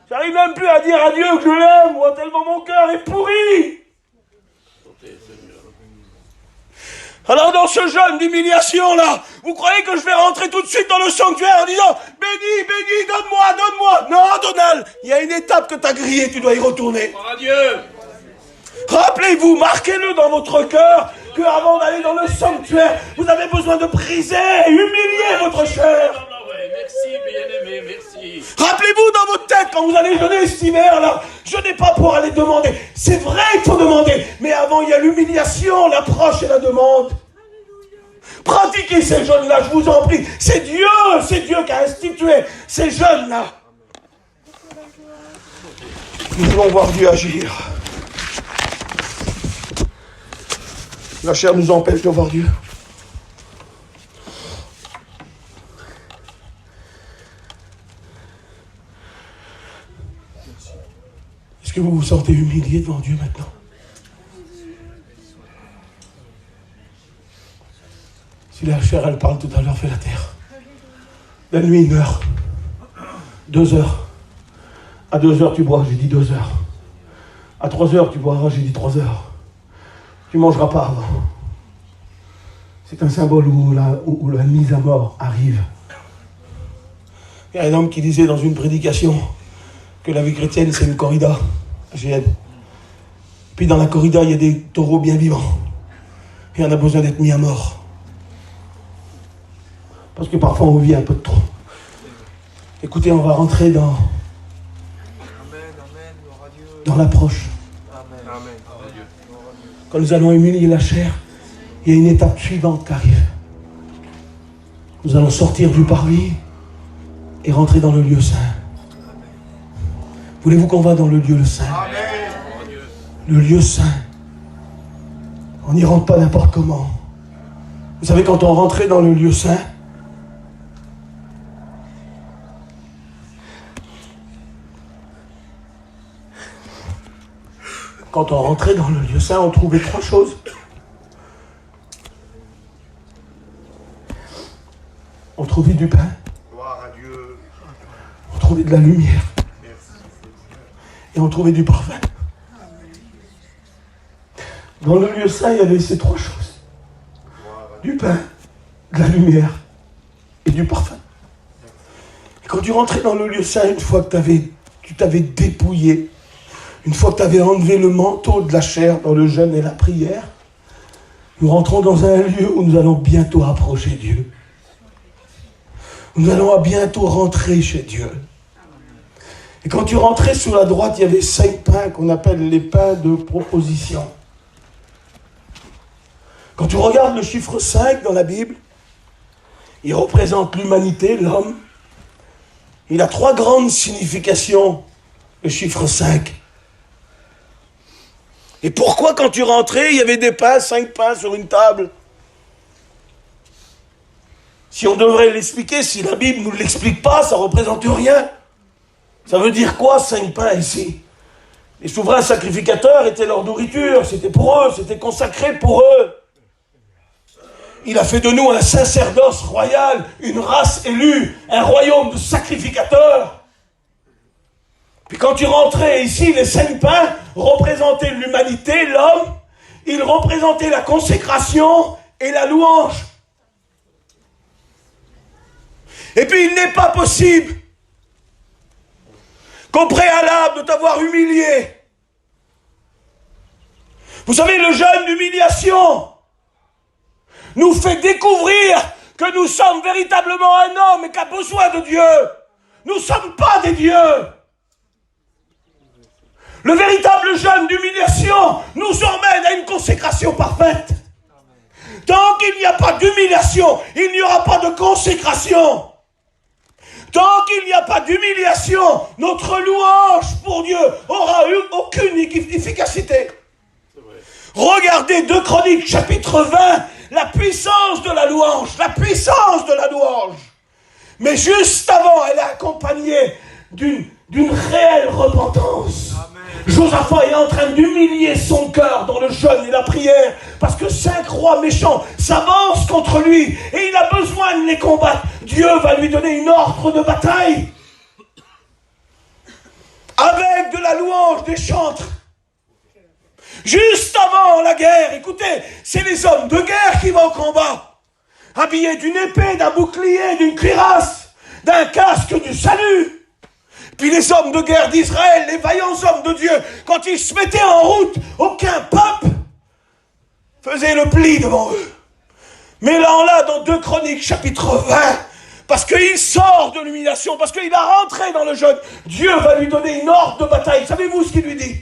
J'arrive même plus à dire à Dieu que je l'aime, moi, tellement mon cœur est pourri. Alors dans ce jeûne d'humiliation là, vous croyez que je vais rentrer tout de suite dans le sanctuaire en disant « Béni, donne-moi » Non, Donald, il y a une étape que tu as grillée, tu dois y retourner. Oh, Dieu. Rappelez-vous, marquez-le dans votre cœur, qu'avant d'aller dans le sanctuaire, vous avez besoin de briser, humilier votre chair. Merci, bien-aimé, merci. Rappelez-vous dans votre tête, quand vous allez jeûner cet hiver là, jeûnez pas pour aller demander. C'est vrai qu'il faut demander, mais avant il y a l'humiliation, l'approche et la demande. Pratiquez ces jeûnes-là, je vous en prie. C'est Dieu qui a institué ces jeûnes-là. Nous voulons voir Dieu agir. La chair nous empêche de voir Dieu. Est-ce que vous vous sentez humilié devant Dieu maintenant? Si la chair, elle parle tout à l'heure, fait la terre. La nuit, 1 heure. 2 heures. À 2 heures, tu bois, j'ai dit 2 heures. À 3 heures, tu boiras, j'ai dit 3 heures. Tu ne mangeras pas avant. C'est un symbole où la mise à mort arrive. Il y a un homme qui disait dans une prédication, que la vie chrétienne, c'est une corrida à GN. Puis dans la corrida, il y a des taureaux bien vivants. Et on a besoin d'être mis à mort. Parce que parfois, on vit un peu de trop. Écoutez, on va rentrer dans l'approche. Quand nous allons humilier la chair, il y a une étape suivante qui arrive. Nous allons sortir du parvis et rentrer dans le lieu saint. Voulez-vous qu'on va dans le lieu saint? Le lieu saint. On n'y rentre pas n'importe comment. Vous savez, quand on rentrait dans le lieu saint, on trouvait trois choses. On trouvait du pain. Gloire à Dieu. On trouvait de la lumière. Et on trouvait du parfum. Dans le lieu saint, il y avait ces trois choses. Du pain, de la lumière et du parfum. Et quand tu rentrais dans le lieu saint, une fois que tu t'avais dépouillé, une fois que tu avais enlevé le manteau de la chair dans le jeûne et la prière, nous rentrons dans un lieu où nous allons bientôt approcher Dieu. Nous allons bientôt rentrer chez Dieu. Et quand tu rentrais sur la droite, il y avait 5 pains qu'on appelle les pains de proposition. Quand tu regardes le chiffre 5 dans la Bible, il représente l'humanité, l'homme. Il a 3 grandes significations, le chiffre 5. Et pourquoi quand tu rentrais, il y avait des pains, 5 pains sur une table? Si on devrait l'expliquer, si la Bible ne nous l'explique pas, ça ne représente rien. Ça veut dire quoi, 5 pains ici? Les souverains sacrificateurs étaient leur nourriture, c'était pour eux, c'était consacré pour eux. Il a fait de nous un sacerdoce royal, une race élue, un royaume de sacrificateurs. Puis quand tu rentrais ici, les 5 pains représentaient l'humanité, l'homme, ils représentaient la consécration et la louange. Et puis il n'est pas possible qu'au préalable de t'avoir humilié, vous savez, le jeûne d'humiliation nous fait découvrir que nous sommes véritablement un homme et qui a besoin de Dieu. Nous ne sommes pas des dieux. Le véritable jeûne d'humiliation nous emmène à une consécration parfaite. Tant qu'il n'y a pas d'humiliation, il n'y aura pas de consécration. Tant qu'il n'y a pas d'humiliation, notre louange pour Dieu aura eu aucune efficacité. Regardez 2 Chroniques, chapitre 20, la puissance de la louange, la puissance de la louange. Mais juste avant, elle est accompagnée d'une réelle repentance. Josaphat est en train d'humilier son cœur dans le jeûne et la prière parce que 5 rois méchants s'avancent contre lui et il a besoin de les combattre. Dieu va lui donner une ordre de bataille avec de la louange, des chantres. Juste avant la guerre, écoutez, c'est les hommes de guerre qui vont au combat, habillés d'une épée, d'un bouclier, d'une cuirasse, d'un casque du salut. Puis les hommes de guerre d'Israël, les vaillants hommes de Dieu, quand ils se mettaient en route, aucun peuple faisait le pli devant eux. Mais là, dans 2 Chroniques, chapitre 20, parce qu'il sort de l'humiliation, parce qu'il va rentrer dans le jeûne, Dieu va lui donner une ordre de bataille. Savez-vous ce qu'il lui dit?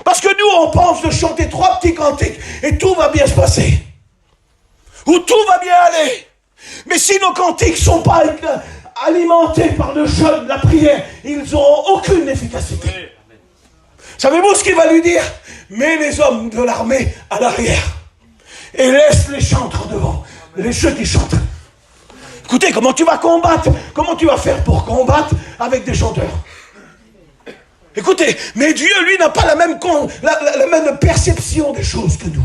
Parce que nous, on pense de chanter 3 petits cantiques et tout va bien se passer. Ou tout va bien aller. Mais si nos cantiques ne sont pas alimentés par le jeûne, la prière, ils n'auront aucune efficacité. Savez-vous ce qu'il va lui dire? Mets les hommes de l'armée à l'arrière et laisse les chantres devant, ceux qui chantent. Écoutez, comment tu vas combattre? Comment tu vas faire pour combattre avec des chanteurs? Écoutez, mais Dieu, lui, n'a pas la même perception des choses que nous.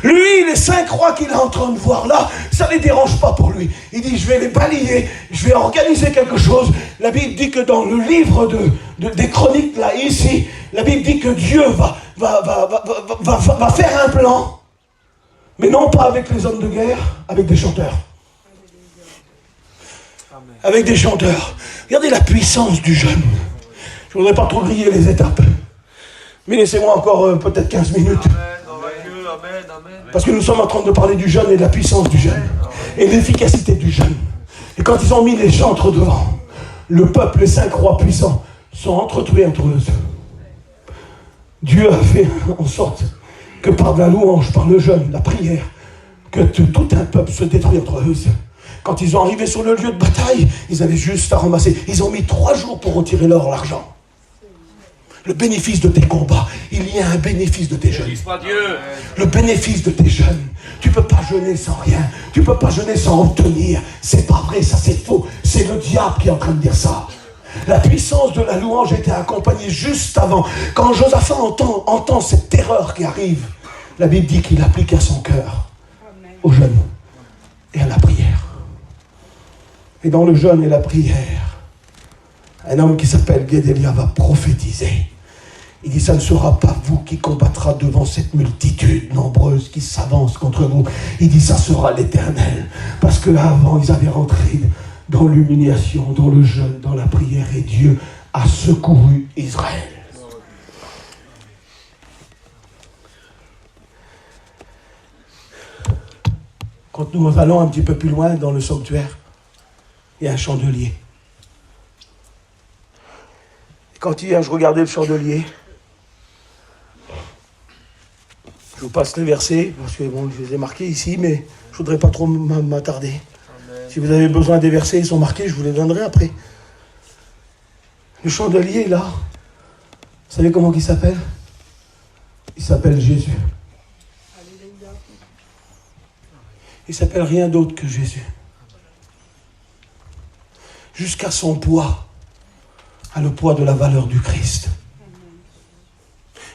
Lui, les 5 rois qu'il est en train de voir là, ça ne les dérange pas pour lui. Il dit, je vais les balayer, je vais organiser quelque chose. La Bible dit que dans le livre des Chroniques, là, ici, la Bible dit que Dieu va faire un plan. Mais non pas avec les hommes de guerre, avec des chanteurs. avec des chanteurs. Regardez la puissance du jeûne. Je ne voudrais pas trop griller les étapes. Mais laissez-moi encore peut-être 15 minutes. Parce que nous sommes en train de parler du jeûne et de la puissance du jeûne. Et de l'efficacité du jeûne. Et quand ils ont mis les chantres devant, le peuple, les 5 rois puissants, sont entretués entre eux. Dieu a fait en sorte que par la louange, par le jeûne, la prière, que tout un peuple se détruit entre eux. Quand ils sont arrivés sur le lieu de bataille, ils avaient juste à ramasser. Ils ont mis 3 jours pour retirer l'or, l'argent. Le bénéfice de tes combats, il y a un bénéfice de tes jeûnes. Le bénéfice de tes jeûnes. Tu ne peux pas jeûner sans rien. Tu ne peux pas jeûner sans obtenir. C'est pas vrai, ça c'est faux. C'est le diable qui est en train de dire ça. La puissance de la louange était accompagnée juste avant. Quand Josaphat entend cette terreur qui arrive, la Bible dit qu'il applique à son cœur, au jeûne et à la prière. Et dans le jeûne et la prière, un homme qui s'appelle Guédélia va prophétiser. Il dit, ça ne sera pas vous qui combattra devant cette multitude nombreuse qui s'avance contre vous. Il dit, ça sera l'Éternel. Parce que avant, ils avaient rentré dans l'humiliation, dans le jeûne, dans la prière. Et Dieu a secouru Israël. Quand nous allons un petit peu plus loin dans le sanctuaire, il y a un chandelier. Et quand hier je regardais le chandelier, je vous passe les versets, parce que bon, je les ai marqués ici, mais je ne voudrais pas trop m'attarder. Amen. Si vous avez besoin des versets, ils sont marqués, je vous les donnerai après. Le chandelier là, vous savez comment il s'appelle? Il s'appelle Jésus. Il s'appelle rien d'autre que Jésus. Jusqu'à son poids, à le poids de la valeur du Christ.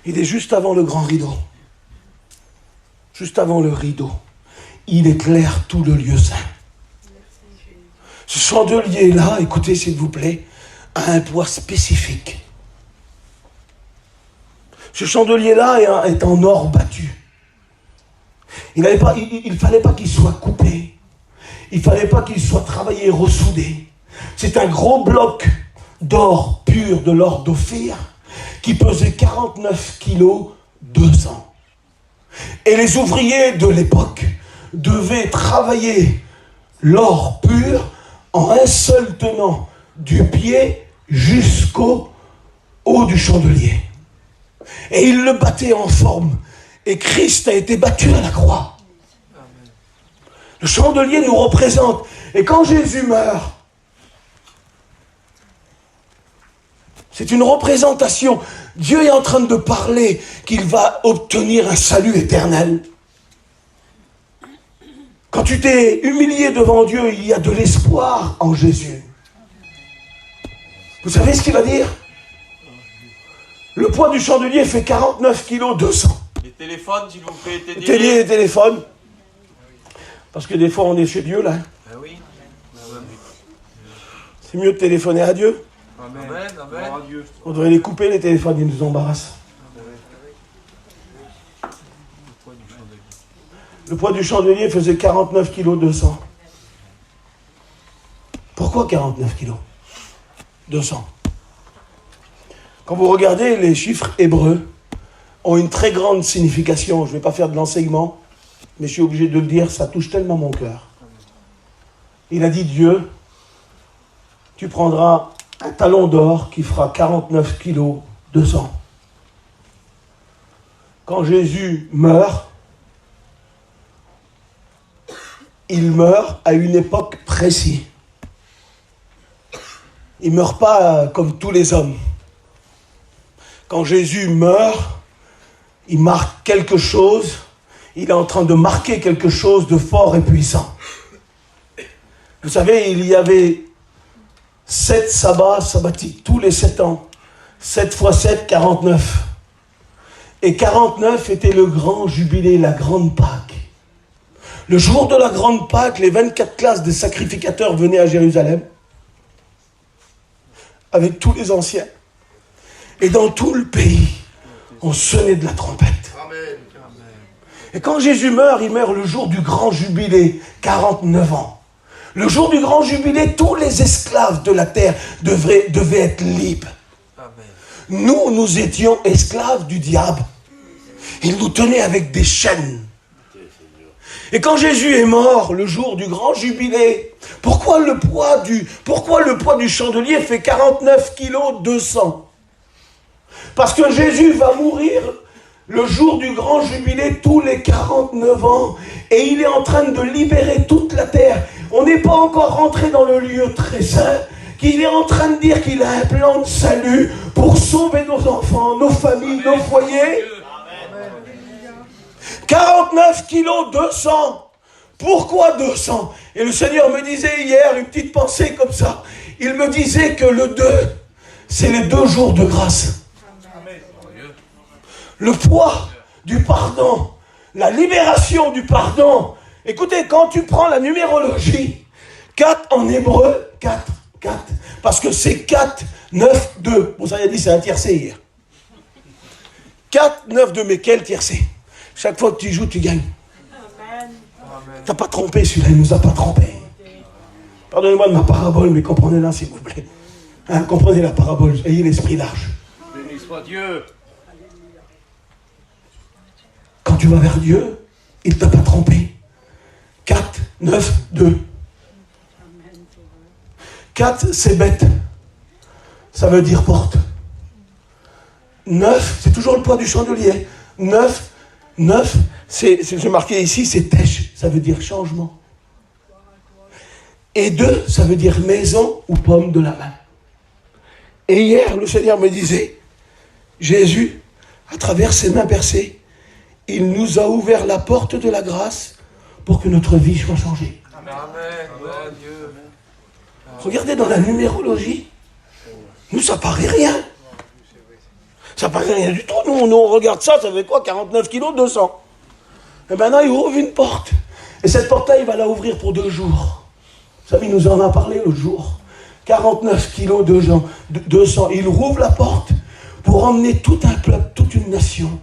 Il est juste avant le grand rideau. Juste avant le rideau. Il éclaire tout le lieu saint. Ce chandelier-là, écoutez s'il vous plaît, a un poids spécifique. Ce chandelier-là est en or battu. Il ne fallait pas qu'il soit coupé. Il ne fallait pas qu'il soit travaillé et ressoudé. C'est un gros bloc d'or pur, de l'or d'Ophir, qui pesait 49 kilos 200. Et les ouvriers de l'époque devaient travailler l'or pur en un seul tenant, du pied jusqu'au haut du chandelier. Et ils le battaient en forme. Et Christ a été battu à la croix. Le chandelier nous représente. Et quand Jésus meurt, c'est une représentation. Dieu est en train de parler qu'il va obtenir un salut éternel. Quand tu t'es humilié devant Dieu, il y a de l'espoir en Jésus. Vous savez ce qu'il va dire? Le poids du chandelier fait 49 kg 200. Les téléphones, s'il vous plaît, les téléphones. Parce que des fois, on est chez Dieu, là. Ah oui. C'est mieux de téléphoner à Dieu. Amen, amen. On devrait les couper, les téléphones, ils nous embarrassent. Le poids du chandelier faisait 49 kg 200. Pourquoi 49 kg 200? Quand vous regardez les chiffres hébreux, ont une très grande signification. Je ne vais pas faire de l'enseignement, mais je suis obligé de le dire, ça touche tellement mon cœur. Il a dit, Dieu, tu prendras un talon d'or qui fera 49 kg 200. Quand Jésus meurt, il meurt à une époque précise. Il ne meurt pas comme tous les hommes. Quand Jésus meurt, il marque quelque chose, il est en train de marquer quelque chose de fort et puissant. Vous savez, il y avait 7 sabbats sabbatiques, tous les 7 ans. 7 x 7, 49. Et 49 était le grand jubilé, la grande Pâque. Le jour de la grande Pâque, les 24 classes de sacrificateurs venaient à Jérusalem, avec tous les anciens. Et dans tout le pays, on sonnait de la trompette. Amen. Et quand Jésus meurt, il meurt le jour du grand jubilé, 49 ans. Le jour du grand jubilé, tous les esclaves de la terre devaient être libres. Amen. Nous étions esclaves du diable. Il nous tenait avec des chaînes. Et quand Jésus est mort, le jour du grand jubilé, pourquoi le poids du chandelier fait 49 kg 200 ? Parce que Jésus va mourir le jour du grand jubilé tous les 49 ans. Et il est en train de libérer toute la terre. On n'est pas encore rentré dans le lieu très saint. Qu'il est en train de dire qu'il a un plan de salut pour sauver nos enfants, nos familles, nos foyers. 49 kilos 200. Pourquoi 200 ? Et le Seigneur me disait hier, une petite pensée comme ça. Il me disait que le 2, c'est les 2 jours de grâce. Le poids du pardon, la libération du pardon. Écoutez, quand tu prends la numérologie, 4 en hébreu, 4, parce que c'est 4, 9, 2. Vous avez dit c'est un tiercé hier. 4, 9, 2, mais quel tiercé ? Chaque fois que tu joues, tu gagnes. Amen. T'as pas trompé, celui-là, il nous a pas trompé. Pardonnez-moi de ma parabole, mais comprenez-la s'il vous plaît. Hein, comprenez la parabole, ayez l'esprit large. Béni soit Dieu. Quand tu vas vers Dieu, il ne t'a pas trompé. 4, 9, 2. 4, c'est bête. Ça veut dire porte. 9, c'est toujours le poids du chandelier. 9, j'ai marqué ici, c'est tèche. Ça veut dire changement. Et 2, ça veut dire maison ou pomme de la main. Et hier, le Seigneur me disait, Jésus, à travers ses mains percées, il nous a ouvert la porte de la grâce pour que notre vie soit changée. Amen. Regardez dans la numérologie. Nous, ça paraît rien. Ça paraît rien du tout. Nous on regarde ça, ça fait quoi ? 49 kilos 200. Et maintenant, il ouvre une porte. Et cette porte-là, il va la ouvrir pour 2 jours. Vous savez, il nous en a parlé l'autre jour. 49 kilos 200. Il rouvre la porte pour emmener tout un peuple, toute une nation,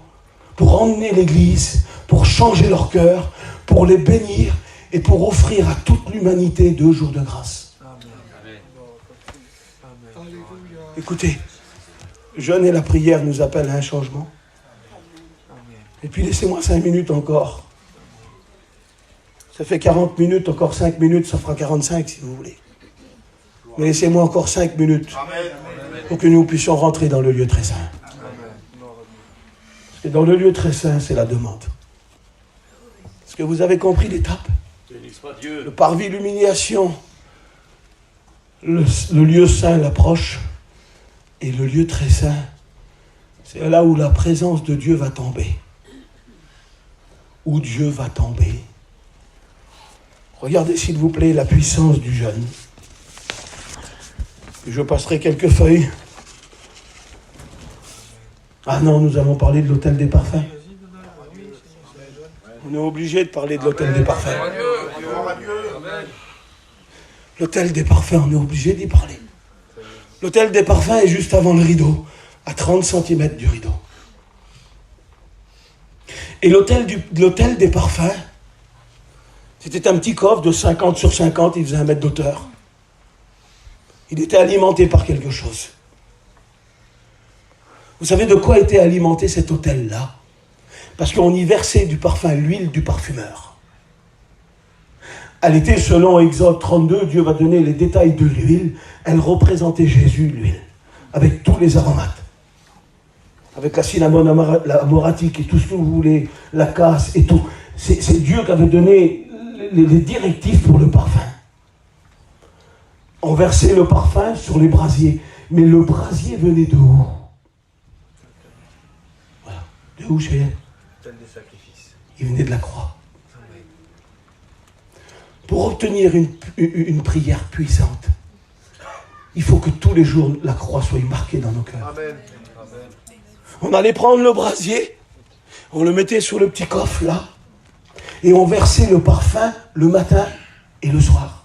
pour emmener l'Église, pour changer leur cœur, pour les bénir et pour offrir à toute l'humanité 2 jours de grâce. Amen. Écoutez, le jeûne et la prière nous appellent à un changement. Et puis laissez-moi 5 minutes encore. Ça fait 40 minutes, encore 5 minutes, ça fera 45 si vous voulez. Mais laissez-moi encore 5 minutes pour que nous puissions rentrer dans le lieu très saint. Parce que dans le lieu très saint, c'est la demande. Est-ce que vous avez compris l'étape ? Le parvis, l'humiliation, le lieu saint, l'approche, et le lieu très saint, c'est là où la présence de Dieu va tomber. Où Dieu va tomber. Regardez s'il vous plaît la puissance du jeûne. Je passerai quelques feuilles. Ah non, nous allons parler de l'autel des parfums. On est obligé de parler de l'autel des parfums. L'autel des parfums, on est obligé d'y parler. L'autel des parfums est juste avant le rideau, à 30 cm du rideau. Et l'autel des parfums, c'était un petit coffre de 50 sur 50, il faisait 1 mètre d'auteur. Il était alimenté par quelque chose. Vous savez de quoi était alimenté cet autel-là ? Parce qu'on y versait du parfum, l'huile du parfumeur. À l'été, selon Exode 32, Dieu va donner les détails de l'huile. Elle représentait Jésus, l'huile, avec tous les aromates. Avec la cinnamone aromatique et tout ce que vous voulez, la casse et tout. C'est Dieu qui avait donné les directives pour le parfum. On versait le parfum sur les brasiers. Mais le brasier venait de où ? Voilà. De où, chérie ? Il venait de la croix. Pour obtenir une prière puissante, il faut que tous les jours la croix soit marquée dans nos cœurs. Amen. On allait prendre le brasier, on le mettait sur le petit coffre là, et on versait le parfum le matin et le soir.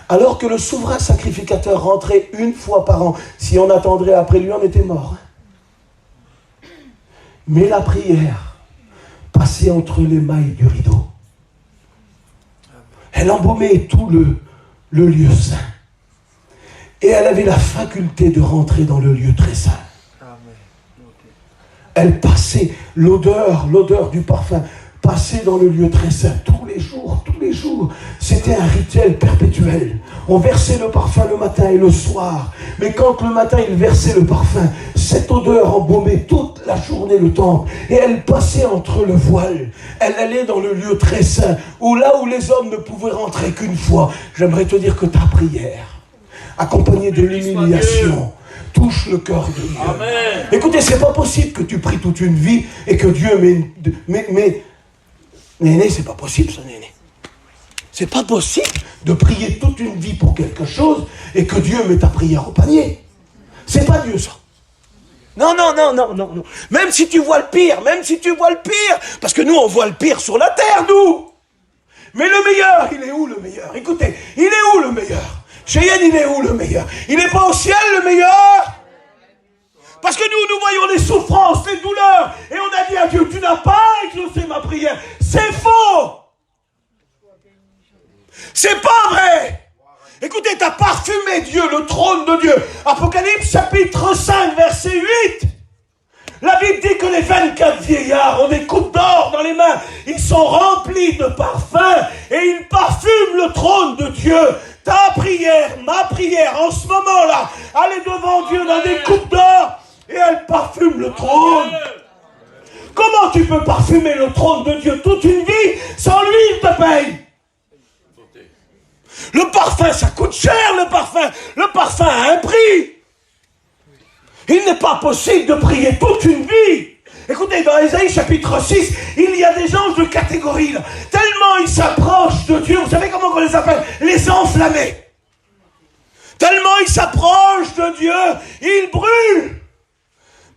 Alors que le souverain sacrificateur rentrait 1 fois par an. Si on attendrait après lui, on était mort. Mais la prière passait entre les mailles du rideau. Elle embaumait tout le lieu saint. Et elle avait la faculté de rentrer dans le lieu très saint. Elle passait l'odeur du parfum, passait dans le lieu très saint tous les jours. C'était un rituel perpétuel. On versait le parfum le matin et le soir. Mais quand le matin il versait le parfum, cette odeur embaumait toute la journée le temple. Et elle passait entre le voile. Elle allait dans le lieu très saint, là où les hommes ne pouvaient rentrer qu'une fois. J'aimerais te dire que ta prière, accompagnée de l'humiliation, touche le cœur de Dieu. Amen. Écoutez, c'est pas possible que tu pries toute une vie et que Dieu mais Néné, c'est pas possible ça, Néné. C'est pas possible de prier toute une vie pour quelque chose et que Dieu met ta prière au panier. C'est pas Dieu ça. Non. Même si tu vois le pire, parce que nous on voit le pire sur la terre, nous. Mais le meilleur, il est où le meilleur? Écoutez, il est où le meilleur? Cheyenne, il est où le meilleur? Il n'est pas au ciel le meilleur? Parce que nous voyons les souffrances, les douleurs, et on a dit à Dieu, tu n'as pas exaucé ma prière. C'est faux! C'est pas vrai! Écoutez, tu as parfumé Dieu, le trône de Dieu. Apocalypse chapitre 5, verset 8. La Bible dit que les 24 vieillards ont des coupes d'or dans les mains. Ils sont remplis de parfums et ils parfument le trône de Dieu. Ta prière, ma prière, en ce moment-là, elle est devant Dieu dans des coupes d'or et elle parfume le trône. Comment tu peux parfumer le trône de Dieu toute une vie sans lui, il te paye? Le parfum, ça coûte cher, le parfum a un prix. Il n'est pas possible de prier toute une vie. Écoutez, dans Ésaïe chapitre 6, il y a des anges de catégorie là. Tellement ils s'approchent de Dieu, vous savez comment on les appelle? Les enflammés. Tellement ils s'approchent de Dieu, ils brûlent.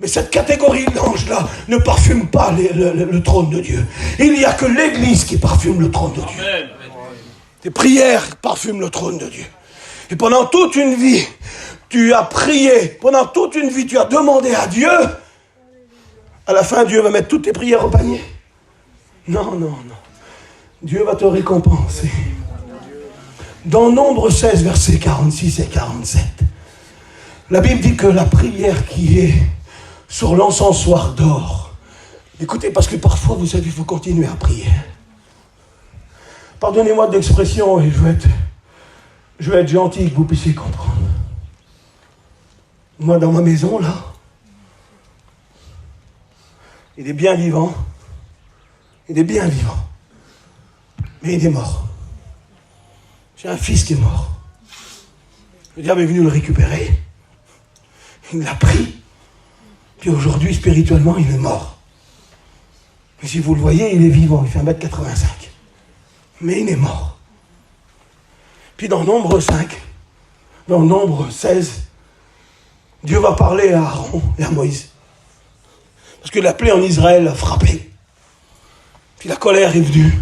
Mais cette catégorie d'anges là ne parfume pas le trône de Dieu. Il n'y a que l'Église qui parfume le trône de Dieu. Amen. Tes prières parfument le trône de Dieu. Et pendant toute une vie, tu as prié, pendant toute une vie, tu as demandé à Dieu. À la fin, Dieu va mettre toutes tes prières au panier. Non. Dieu va te récompenser. Dans Nombre 16, versets 46 et 47, la Bible dit que la prière qui est sur l'encensoir d'or, écoutez, parce que parfois, vous savez, il faut continuer à prier. Pardonnez-moi de l'expression et je vais être gentil que vous puissiez comprendre. Moi, dans ma maison, là, il est bien vivant. Mais il est mort. J'ai un fils qui est mort. Le diable est venu le récupérer. Il l'a pris. Puis aujourd'hui, spirituellement, il est mort. Mais si vous le voyez, il est vivant. Il fait 1m85. Mais il est mort. Puis dans Nombre 5, dans Nombre 16, Dieu va parler à Aaron et à Moïse. Parce que la plaie en Israël a frappé. Puis la colère est venue.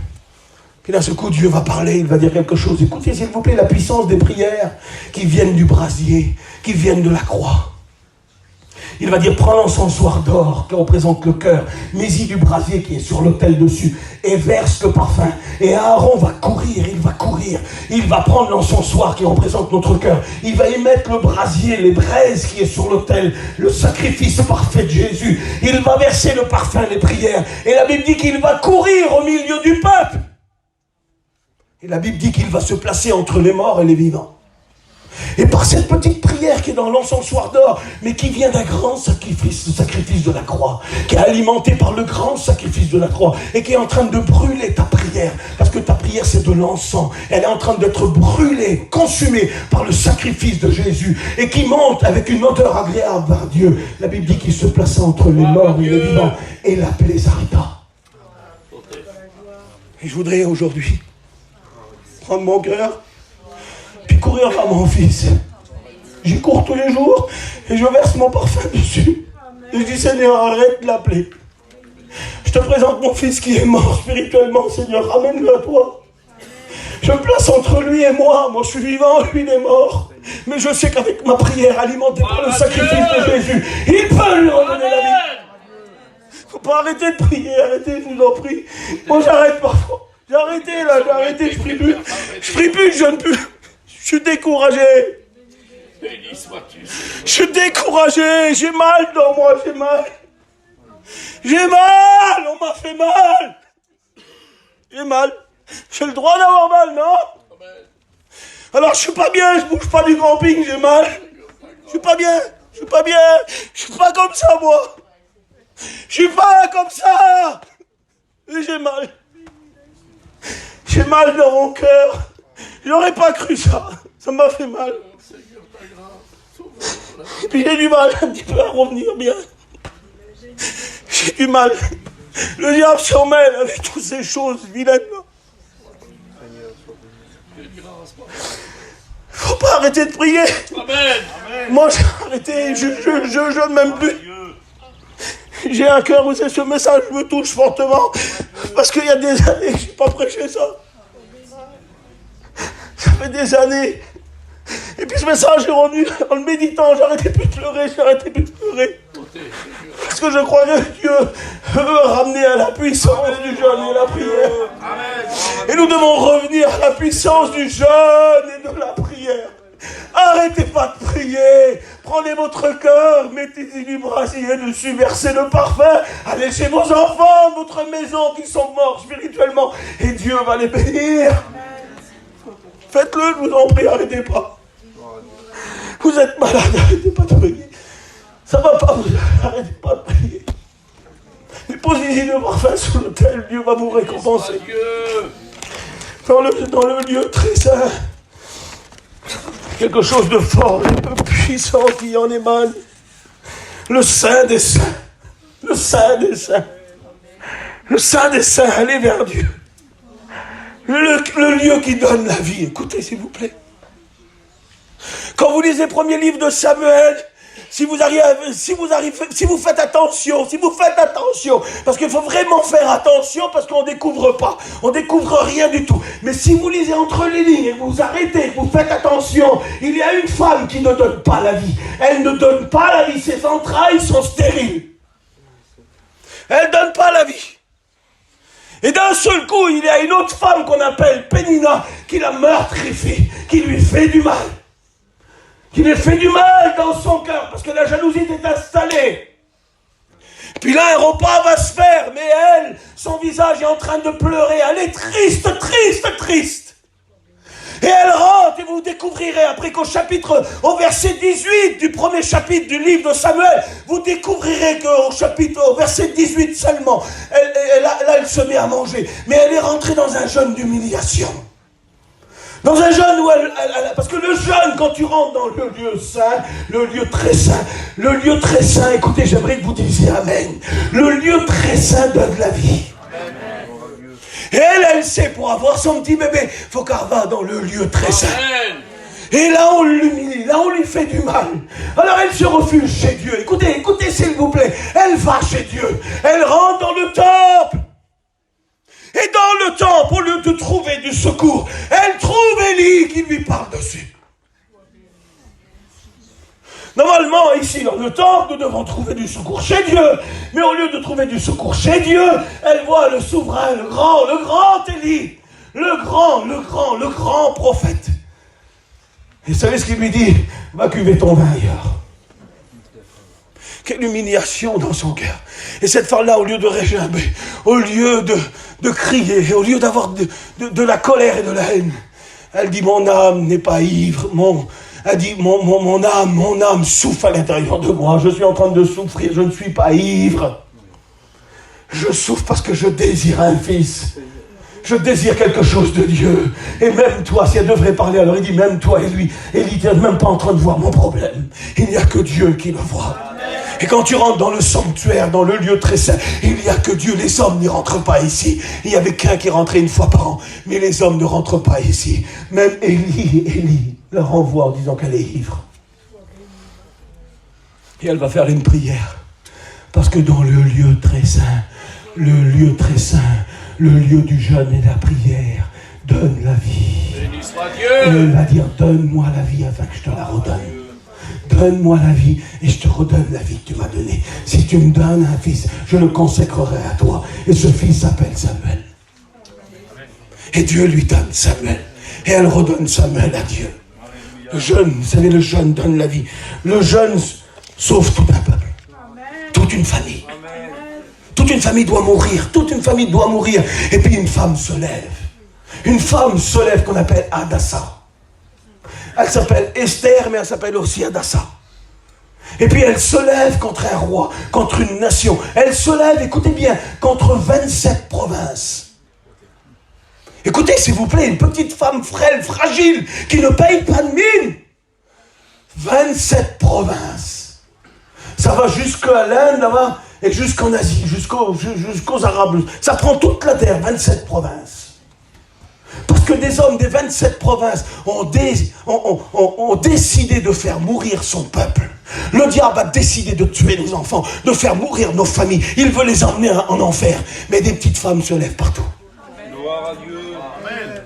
Puis d'un seul coup, Dieu va parler, il va dire quelque chose. Écoutez, s'il vous plaît, la puissance des prières qui viennent du brasier, qui viennent de la croix. Il va dire, prends l'encensoir d'or qui représente le cœur, mets-y du brasier qui est sur l'autel dessus, et verse le parfum. Et Aaron va courir, il va prendre l'encensoir qui représente notre cœur, il va émettre le brasier, les braises qui est sur l'autel, le sacrifice parfait de Jésus. Il va verser le parfum, les prières. Et la Bible dit qu'il va courir au milieu du peuple. Et la Bible dit qu'il va se placer entre les morts et les vivants. Et par cette petite prière qui est dans l'encensoir d'or, mais qui vient d'un grand sacrifice, le sacrifice de la croix, qui est alimenté par le grand sacrifice de la croix, et qui est en train de brûler ta prière, parce que ta prière c'est de l'encens, elle est en train d'être brûlée, consumée par le sacrifice de Jésus, et qui monte avec une odeur agréable vers Dieu. La Bible dit qu'il se plaça entre les morts et les vivants, et la plaie s'arrêta. Et je voudrais aujourd'hui prendre mon cœur, puis courir vers mon fils. J'y cours tous les jours et je verse mon parfum dessus. Et je dis, Seigneur, arrête de l'appeler. Je te présente mon fils qui est mort spirituellement, Seigneur, ramène-le à toi. Je me place entre lui et moi. Moi, je suis vivant, lui, il est mort. Mais je sais qu'avec ma prière alimentée par le sacrifice de Jésus, il peut lui redonner la vie. Il ne faut pas arrêter de prier, arrêtez, je vous en prie. Moi, j'arrête parfois. J'ai arrêté là, j'ai arrêté, je prie plus, je jeûne plus. Je suis découragé. Je suis découragé, j'ai mal dans moi, j'ai mal. J'ai mal, on m'a fait mal. J'ai mal. J'ai le droit d'avoir mal, non? Alors je suis pas bien, je bouge pas du camping, j'ai mal. Je suis pas bien, je suis pas bien. Je suis pas comme ça, moi. Je suis pas comme ça. Et j'ai mal. J'ai mal dans mon cœur. J'aurais pas cru ça. Ça m'a fait mal. Et puis j'ai du mal un petit peu à revenir bien. J'ai du mal. Le diable s'en mêle avec toutes ces choses vilaines. Faut pas arrêter de prier. Amen. Moi j'ai arrêté, je jeûne même plus. J'ai un cœur où ce message me touche fortement. Parce qu'il y a des années que je n'ai pas prêché ça. Ça fait des années. Et puis ce message est revenu en le méditant. J'arrêtais plus de pleurer, Parce que je croyais que Dieu veut ramener à la puissance du jeûne et la prière. Et nous devons revenir à la puissance du jeûne et de la prière. Arrêtez pas de prier. Prenez votre cœur, mettez-y du brasier dessus, versez le parfum. Allez chez vos enfants, votre maison qui sont morts spirituellement. Et Dieu va les bénir. Faites-le, je vous en prie, arrêtez pas. Vous êtes malade, arrêtez pas de prier. Ça va pas, arrêtez pas de prier. Déposez-y le parfum sur l'autel, Dieu va vous récompenser. Dans le lieu très saint, quelque chose de fort et de puissant qui en émane. Le Saint des Saints. Le Saint des Saints. Le Saint des Saints, allez vers Dieu. Le lieu qui donne la vie. Écoutez, s'il vous plaît. Quand vous lisez le premier livre de Samuel, si vous faites attention, parce qu'il faut vraiment faire attention, parce qu'on découvre rien du tout. Mais si vous lisez entre les lignes et vous arrêtez, vous faites attention, il y a une femme qui ne donne pas la vie. Elle ne donne pas la vie, ses entrailles sont stériles. Elle ne donne pas la vie. Et d'un seul coup, il y a une autre femme qu'on appelle Pénina, qui la meurtrifie, qui lui fait du mal. Qui lui fait du mal dans son cœur, parce que la jalousie est installée. Puis là, un repas va se faire, mais elle, son visage est en train de pleurer. Elle est triste. Et elle rentre, et vous découvrirez, après au verset 18 du premier chapitre du livre de Samuel, vous découvrirez au verset 18 seulement, elle se met à manger. Mais elle est rentrée dans un jeûne d'humiliation. Dans un jeûne où parce que le jeûne, quand tu rentres dans le lieu saint, le lieu très saint, écoutez, j'aimerais que vous disiez Amen. Le lieu très saint donne la vie. Amen. Et elle sait, pour avoir son petit bébé, faut qu'elle va dans le lieu très saint. Amen. Et là, on l'humilie, là, on lui fait du mal. Alors, elle se refuge chez Dieu. Écoutez, s'il vous plaît. Elle va chez Dieu. Elle rentre dans le temple. Et dans le temple, au lieu de trouver du secours, elle trouve Élie qui lui parle dessus. Normalement, ici, dans le temple, nous devons trouver du secours chez Dieu. Mais au lieu de trouver du secours chez Dieu, elle voit le souverain, le grand Élie. Le grand prophète. Et vous savez ce qu'il lui dit? Va cuver ton vin ailleurs. Quelle humiliation dans son cœur. Et cette femme-là, au lieu de régimber, au lieu de crier, au lieu d'avoir de la colère et de la haine, elle dit, mon âme n'est pas ivre, elle dit, mon âme souffre à l'intérieur de moi, je suis en train de souffrir, je ne suis pas ivre. Je souffre parce que je désire un fils. Je désire quelque chose de Dieu. Et même toi, si elle devrait parler, alors il dit, même toi et lui, Élie n'est même pas en train de voir mon problème. Il n'y a que Dieu qui le voit. Et quand tu rentres dans le sanctuaire, dans le lieu très saint, il n'y a que Dieu. Les hommes n'y rentrent pas ici. Il n'y avait qu'un qui rentrait une fois par an. Mais les hommes ne rentrent pas ici. Même Élie la renvoie en disant qu'elle est ivre. Et elle va faire une prière. Parce que dans le lieu très saint, le lieu du jeûne et de la prière, donne la vie. Béni soit Dieu. Elle va dire, donne-moi la vie afin que je te la redonne. Donne-moi la vie et je te redonne la vie que tu m'as donnée. Si tu me donnes un fils, je le consacrerai à toi. Et ce fils s'appelle Samuel. Et Dieu lui donne Samuel. Et elle redonne Samuel à Dieu. Le jeûne, vous savez, le jeûne donne la vie. Le jeûne sauve tout un peuple. Toute une famille. Toute une famille doit mourir. Toute une famille doit mourir. Et puis une femme se lève. Une femme se lève qu'on appelle Hadassa. Elle s'appelle Esther, mais elle s'appelle aussi Hadassa. Et puis elle se lève contre un roi, contre une nation. Elle se lève, écoutez bien, contre 27 provinces. Écoutez, s'il vous plaît, une petite femme frêle, fragile, qui ne paye pas de mine. 27 provinces. Ça va jusqu'à l'Inde, là-bas, et jusqu'en Asie, jusqu'aux Arabes. Ça prend toute la terre, 27 provinces. Parce que des hommes des 27 provinces ont décidé de faire mourir son peuple. Le diable a décidé de tuer nos enfants, de faire mourir nos familles. Il veut les emmener en enfer. Mais des petites femmes se lèvent partout. Gloire à Dieu. Amen.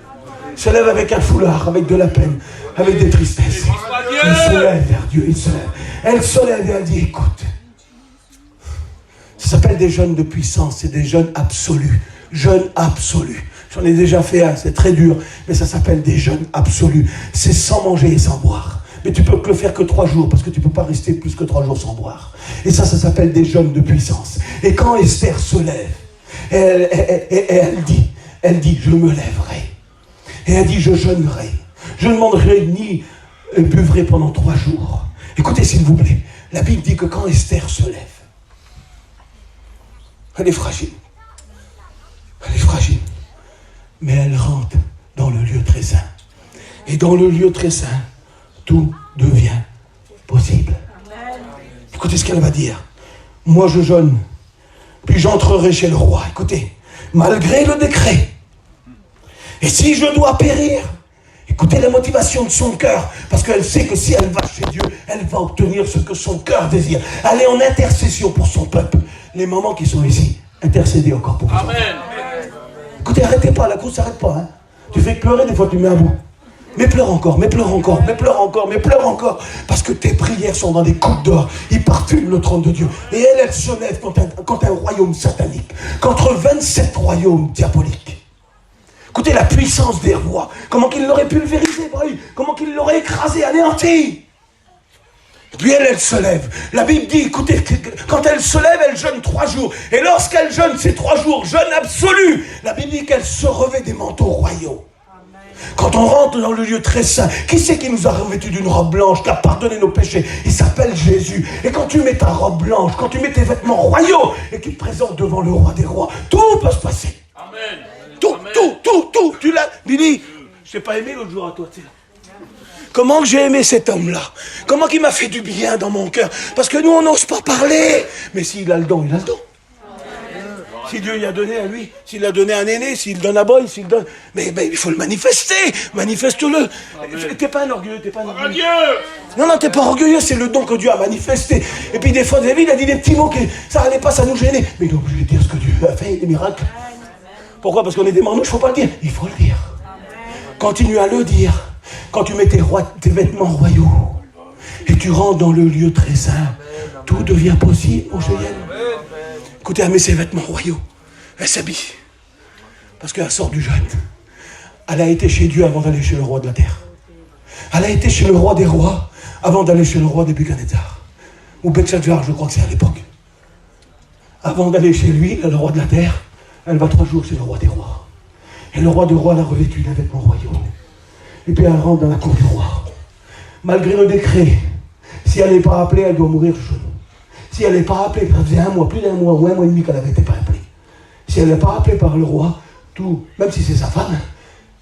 Se lèvent avec un foulard, avec de la peine, avec des tristesses. Elle se lève vers Dieu, il se lève. Elle se lève et elle dit, écoute, ça s'appelle des jeûnes de puissance, c'est des jeûnes absolus. Jeûne absolu. J'en ai déjà fait un, c'est très dur, mais ça s'appelle des jeûnes absolus. C'est sans manger et sans boire. Mais tu peux le faire que 3 jours, parce que tu ne peux pas rester plus que 3 jours sans boire. Et ça s'appelle des jeûnes de puissance. Et quand Esther se lève, elle dit, je me lèverai. Et elle dit, je jeûnerai. Je ne mangerai ni buvrai pendant 3 jours. Écoutez, s'il vous plaît, la Bible dit que quand Esther se lève, elle est fragile. Elle est fragile. Mais elle rentre dans le lieu très saint. Et dans le lieu très saint, tout devient possible. Écoutez ce qu'elle va dire. Moi je jeûne, puis j'entrerai chez le roi. Écoutez, malgré le décret. Et si je dois périr, écoutez la motivation de son cœur. Parce qu'elle sait que si elle va chez Dieu, elle va obtenir ce que son cœur désire. Elle est en intercession pour son peuple. Les mamans qui sont ici, intercédez encore pour vous. Amen. Écoutez, arrêtez pas, la course s'arrête pas. Hein. Tu fais pleurer, des fois tu mets un bout. Mais pleure encore, mais pleure encore, mais pleure encore, mais pleure encore. Parce que tes prières sont dans des gouttes d'or. Ils parfument le trône de Dieu. Et elle se lève contre un royaume satanique. Contre 27 royaumes diaboliques. Écoutez la puissance des rois. Comment qu'il l'aurait pulvérisé, comment qu'il l'aurait écrasé, anéanti. Puis elle se lève. La Bible dit, écoutez, quand elle se lève, elle jeûne 3 jours. Et lorsqu'elle jeûne ces 3 jours, jeûne absolu, la Bible dit qu'elle se revêt des manteaux royaux. Quand on rentre dans le lieu très saint, qui c'est qui nous a revêtus d'une robe blanche, qui a pardonné nos péchés? Il s'appelle Jésus. Et quand tu mets ta robe blanche, quand tu mets tes vêtements royaux, et qu'il te présente devant le roi des rois, tout peut se passer. Amen. Tout. Tu l'as, Billy, je t'ai pas aimé l'autre jour à toi, tu sais. Comment j'ai aimé cet homme-là. Comment il m'a fait du bien dans mon cœur. Parce que nous, on n'ose pas parler. Mais s'il a le don, il a le don. Si Dieu y a donné à lui, s'il a donné à un aîné, s'il donne à Boy, s'il donne... Mais il faut le manifester. Manifeste-le. T'es pas un orgueilleux, t'es pas un orgueilleux. Non, t'es pas orgueilleux, c'est le don que Dieu a manifesté. Et puis des fois, David a dit des petits mots que ça n'allait pas, ça nous gênait. Mais il est obligé de dire ce que Dieu a fait, des miracles. Pourquoi? Parce qu'on est des manouches, il ne faut pas le dire. Il faut le dire. Continue à le dire. Quand tu mets tes vêtements royaux et tu rentres dans le lieu très saint, tout devient possible, mon Cheyenne. Écoutez, elle met ses vêtements royaux. Elle s'habille. Parce qu'elle sort du jeûne. Elle a été chez Dieu avant d'aller chez le roi de la terre. Elle a été chez le roi des rois avant d'aller chez le roi des Nebuchadnezzar. Ou Belshazzar, je crois que c'est à l'époque. Avant d'aller chez lui, le roi de la terre, elle va 3 jours chez le roi des rois. Et le roi des rois l'a revêtue d'un vêtement royaux. Et puis elle rentre dans la cour du roi. Malgré le décret, si elle n'est pas appelée, elle doit mourir jeune. Si elle n'est pas appelée, ça faisait 1 mois, plus d'1 mois ou 1 mois et demi qu'elle n'avait été pas appelée. Si elle n'est pas appelée par le roi, tout, même si c'est sa femme,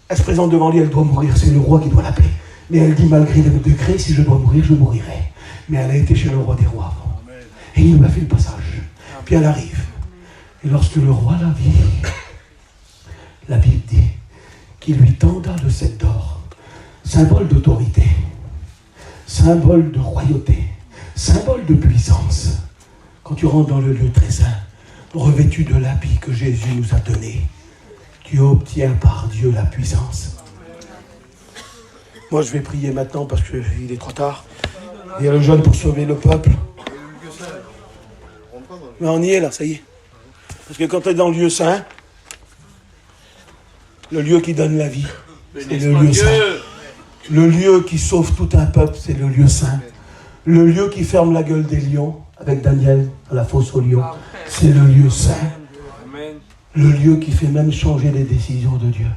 elle se présente devant lui, elle doit mourir. C'est le roi qui doit l'appeler. Mais elle dit, malgré le décret, si je dois mourir, je mourirai. Mais elle a été chez le roi des rois avant. Et il nous a fait le passage. Puis elle arrive. Et lorsque le roi la vit, la Bible dit qu'il lui tenda le sceptre d'or, symbole d'autorité, symbole de royauté, symbole de puissance. Quand tu rentres dans le lieu très saint, revêtu de l'habit que Jésus nous a donné, tu obtiens par Dieu la puissance. Moi, je vais prier maintenant parce qu'il est trop tard. Il y a le jeûne pour sauver le peuple. Mais on y est là, ça y est. Parce que quand tu es dans le lieu saint, Le lieu qui donne la vie, c'est le lieu saint. Le lieu qui sauve tout un peuple, c'est le lieu saint. Le lieu qui ferme la gueule des lions, avec Daniel à la fosse aux lions, c'est le lieu saint. Le lieu qui fait même changer les décisions de Dieu.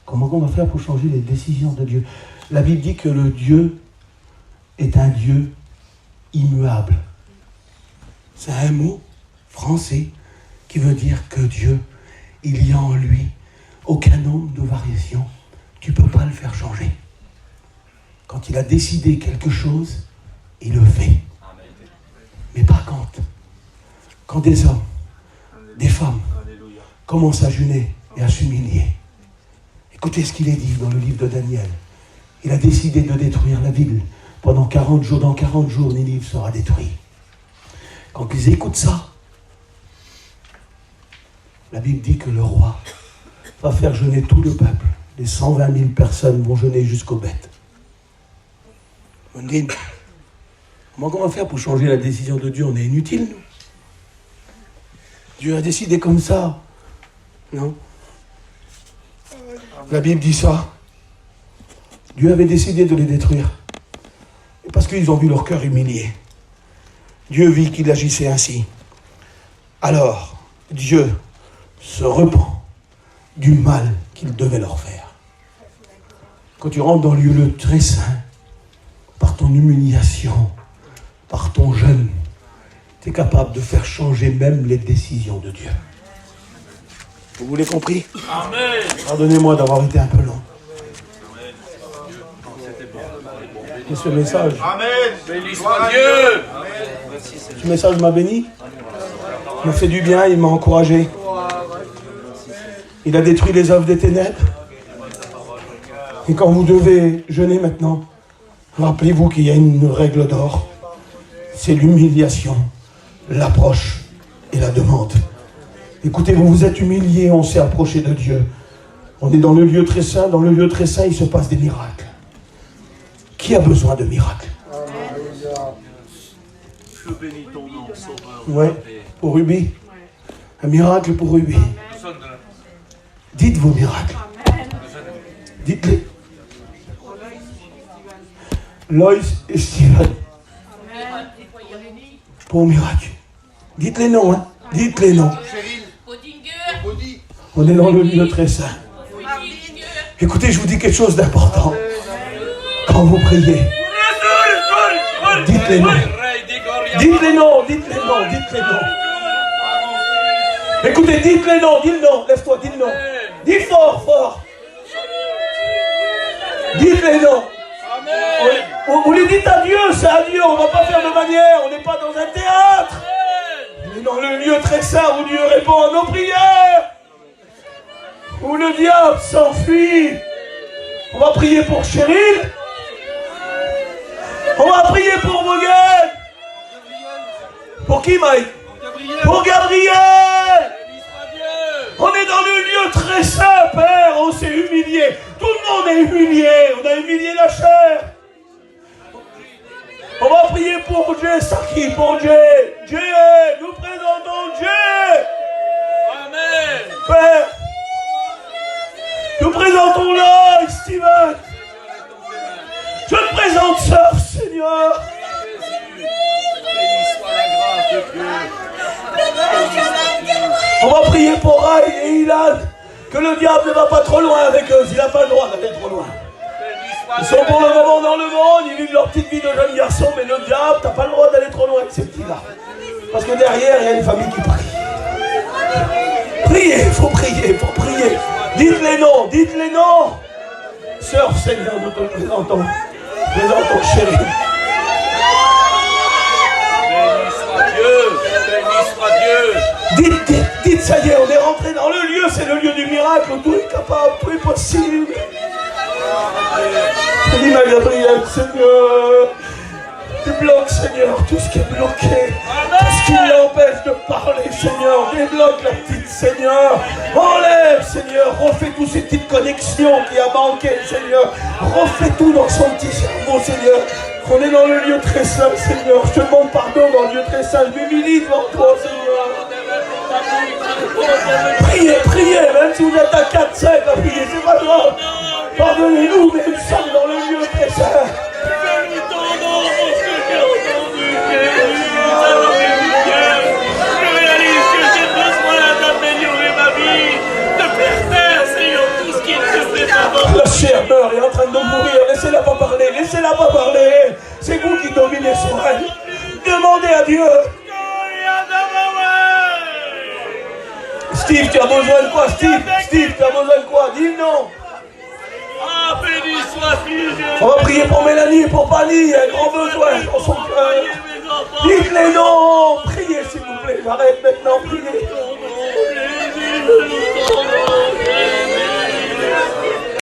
Comment on va faire pour changer les décisions de Dieu? La Bible dit que le Dieu est un Dieu immuable. C'est un mot français qui veut dire que Dieu, il y a en lui aucun nombre de variations. Tu ne peux pas le faire changer. Quand il a décidé quelque chose, il le fait. Mais par contre, quand des hommes, des femmes commencent à jeûner et à s'humilier, écoutez ce qu'il est dit dans le livre de Daniel. Il a décidé de détruire la ville pendant 40 jours. Dans 40 jours, Ninive sera détruit. Quand ils écoutent ça, la Bible dit que le roi va faire jeûner tout le peuple. Les 120 000 personnes vont jeûner jusqu'aux bêtes. On dit, comment on va faire pour changer la décision de Dieu? On est inutile, nous. Dieu a décidé comme ça. Non? La Bible dit ça. Dieu avait décidé de les détruire. Et parce qu'ils ont vu leur cœur humilié. Dieu vit qu'il agissait ainsi. Alors, Dieu se repent du mal qu'il devait leur faire. Quand tu rentres dans le lieu très saint, par ton humiliation, par ton jeûne, tu es capable de faire changer même les décisions de Dieu. Vous l'avez compris? Amen. Pardonnez-moi d'avoir été un peu long. Et ce message, Amen. Béni soit Dieu. ce message m'a béni, m'a fait du bien, il m'a encouragé. Il a détruit les œuvres des ténèbres. Et quand vous devez jeûner maintenant, rappelez-vous qu'il y a une règle d'or. C'est l'humiliation, l'approche et la demande. Écoutez, vous vous êtes humilié, on s'est approché de Dieu. On est dans le lieu très saint. Dans le lieu très saint, il se passe des miracles. Qui a besoin de miracles? Je bénis ton nom, Sauveur. Ouais, pour Ruby. Un miracle pour Ruby. Dites vos miracles. Dites-les. Loïs et Steven. Pour miracle. Dites les noms, hein. Dites les noms. On est dans le lieu très saint. Écoutez, je vous dis quelque chose d'important. Quand vous priez, dites les noms. Dites les noms, dites les noms, dites les noms. Écoutez, dites les noms, dis le nom. Lève-toi, dis le nom. Dis fort, fort. Dites les noms. Vous les dites à Dieu, c'est à Dieu. On ne va pas faire de manière, on n'est pas dans un théâtre. On est dans le lieu très saint où Dieu répond à nos prières. Où le diable s'enfuit. On va prier pour Cheryl. On va prier pour Morgan. Pour qui, Mike? Pour Gabriel. On est dans le lieu très saint, Père. On s'est humilié. Tout le monde est humilié. On a humilié la chair. On va prier pour Dieu. Saki, pour Dieu. Dieu, nous présentons Dieu. Amen. Père, nous présentons Lloyd, Steven. Je te présente Sœur, Seigneur. On va prier pour Rai et Ilan. Que le diable ne va pas trop loin avec eux. Il n'a pas le droit d'aller trop loin. Ils sont pour le moment dans le monde. Ils vivent leur petite vie de jeunes garçons. Mais le diable, t'as pas le droit d'aller trop loin avec ces petits-là. Parce que derrière, il y a une famille qui prie. Priez, il faut prier, il faut prier. Dites les noms, dites les noms. Sœur, Seigneur, nous te présentons. Présentons chérie. Béni soit Dieu. Béni soit Dieu. Dites, ça y est, on est rentré dans le lieu, c'est le lieu du miracle où tout est capable, tout est possible. Dis ma Gabriel, Seigneur, tu bloques, Seigneur, tout ce qui est bloqué, tout ce qui l'empêche de parler, Seigneur, débloque la petite, Seigneur, enlève, Seigneur, refais toutes ces petites connexions qui a manqué, Seigneur, refais tout dans son petit cerveau, Seigneur. On est dans le lieu très saint, Seigneur. Je te demande pardon dans le lieu très saint. Je m'humilie devant toi, Seigneur. Priez, priez, même si vous êtes à 4-5 à prier, c'est pas grave. Pardonnez-nous, mais nous sommes dans le lieu très saint. Que nous tendons pour ce que j'ai entendu, Jésus, alors je réalise que j'ai besoin d'améliorer ma vie, de faire taire, Seigneur, tout ce qui ne se fait pas. La chair meurt, est en train de mourir. Laissez-la pas parler, laissez-la pas parler. C'est vous qui dominez son règne. Demandez à Dieu. Steve, tu as besoin de quoi, Steve? Steve, tu as besoin de quoi? Dis non. Ah, béni soit-il, Jésus. On va prier pour Mélanie et pour Fanny. Il y a un grand besoin dans son cœur. Dites les noms. Priez, s'il vous plaît. J'arrête maintenant. Priez. Jésus, nous tendons, Jésus.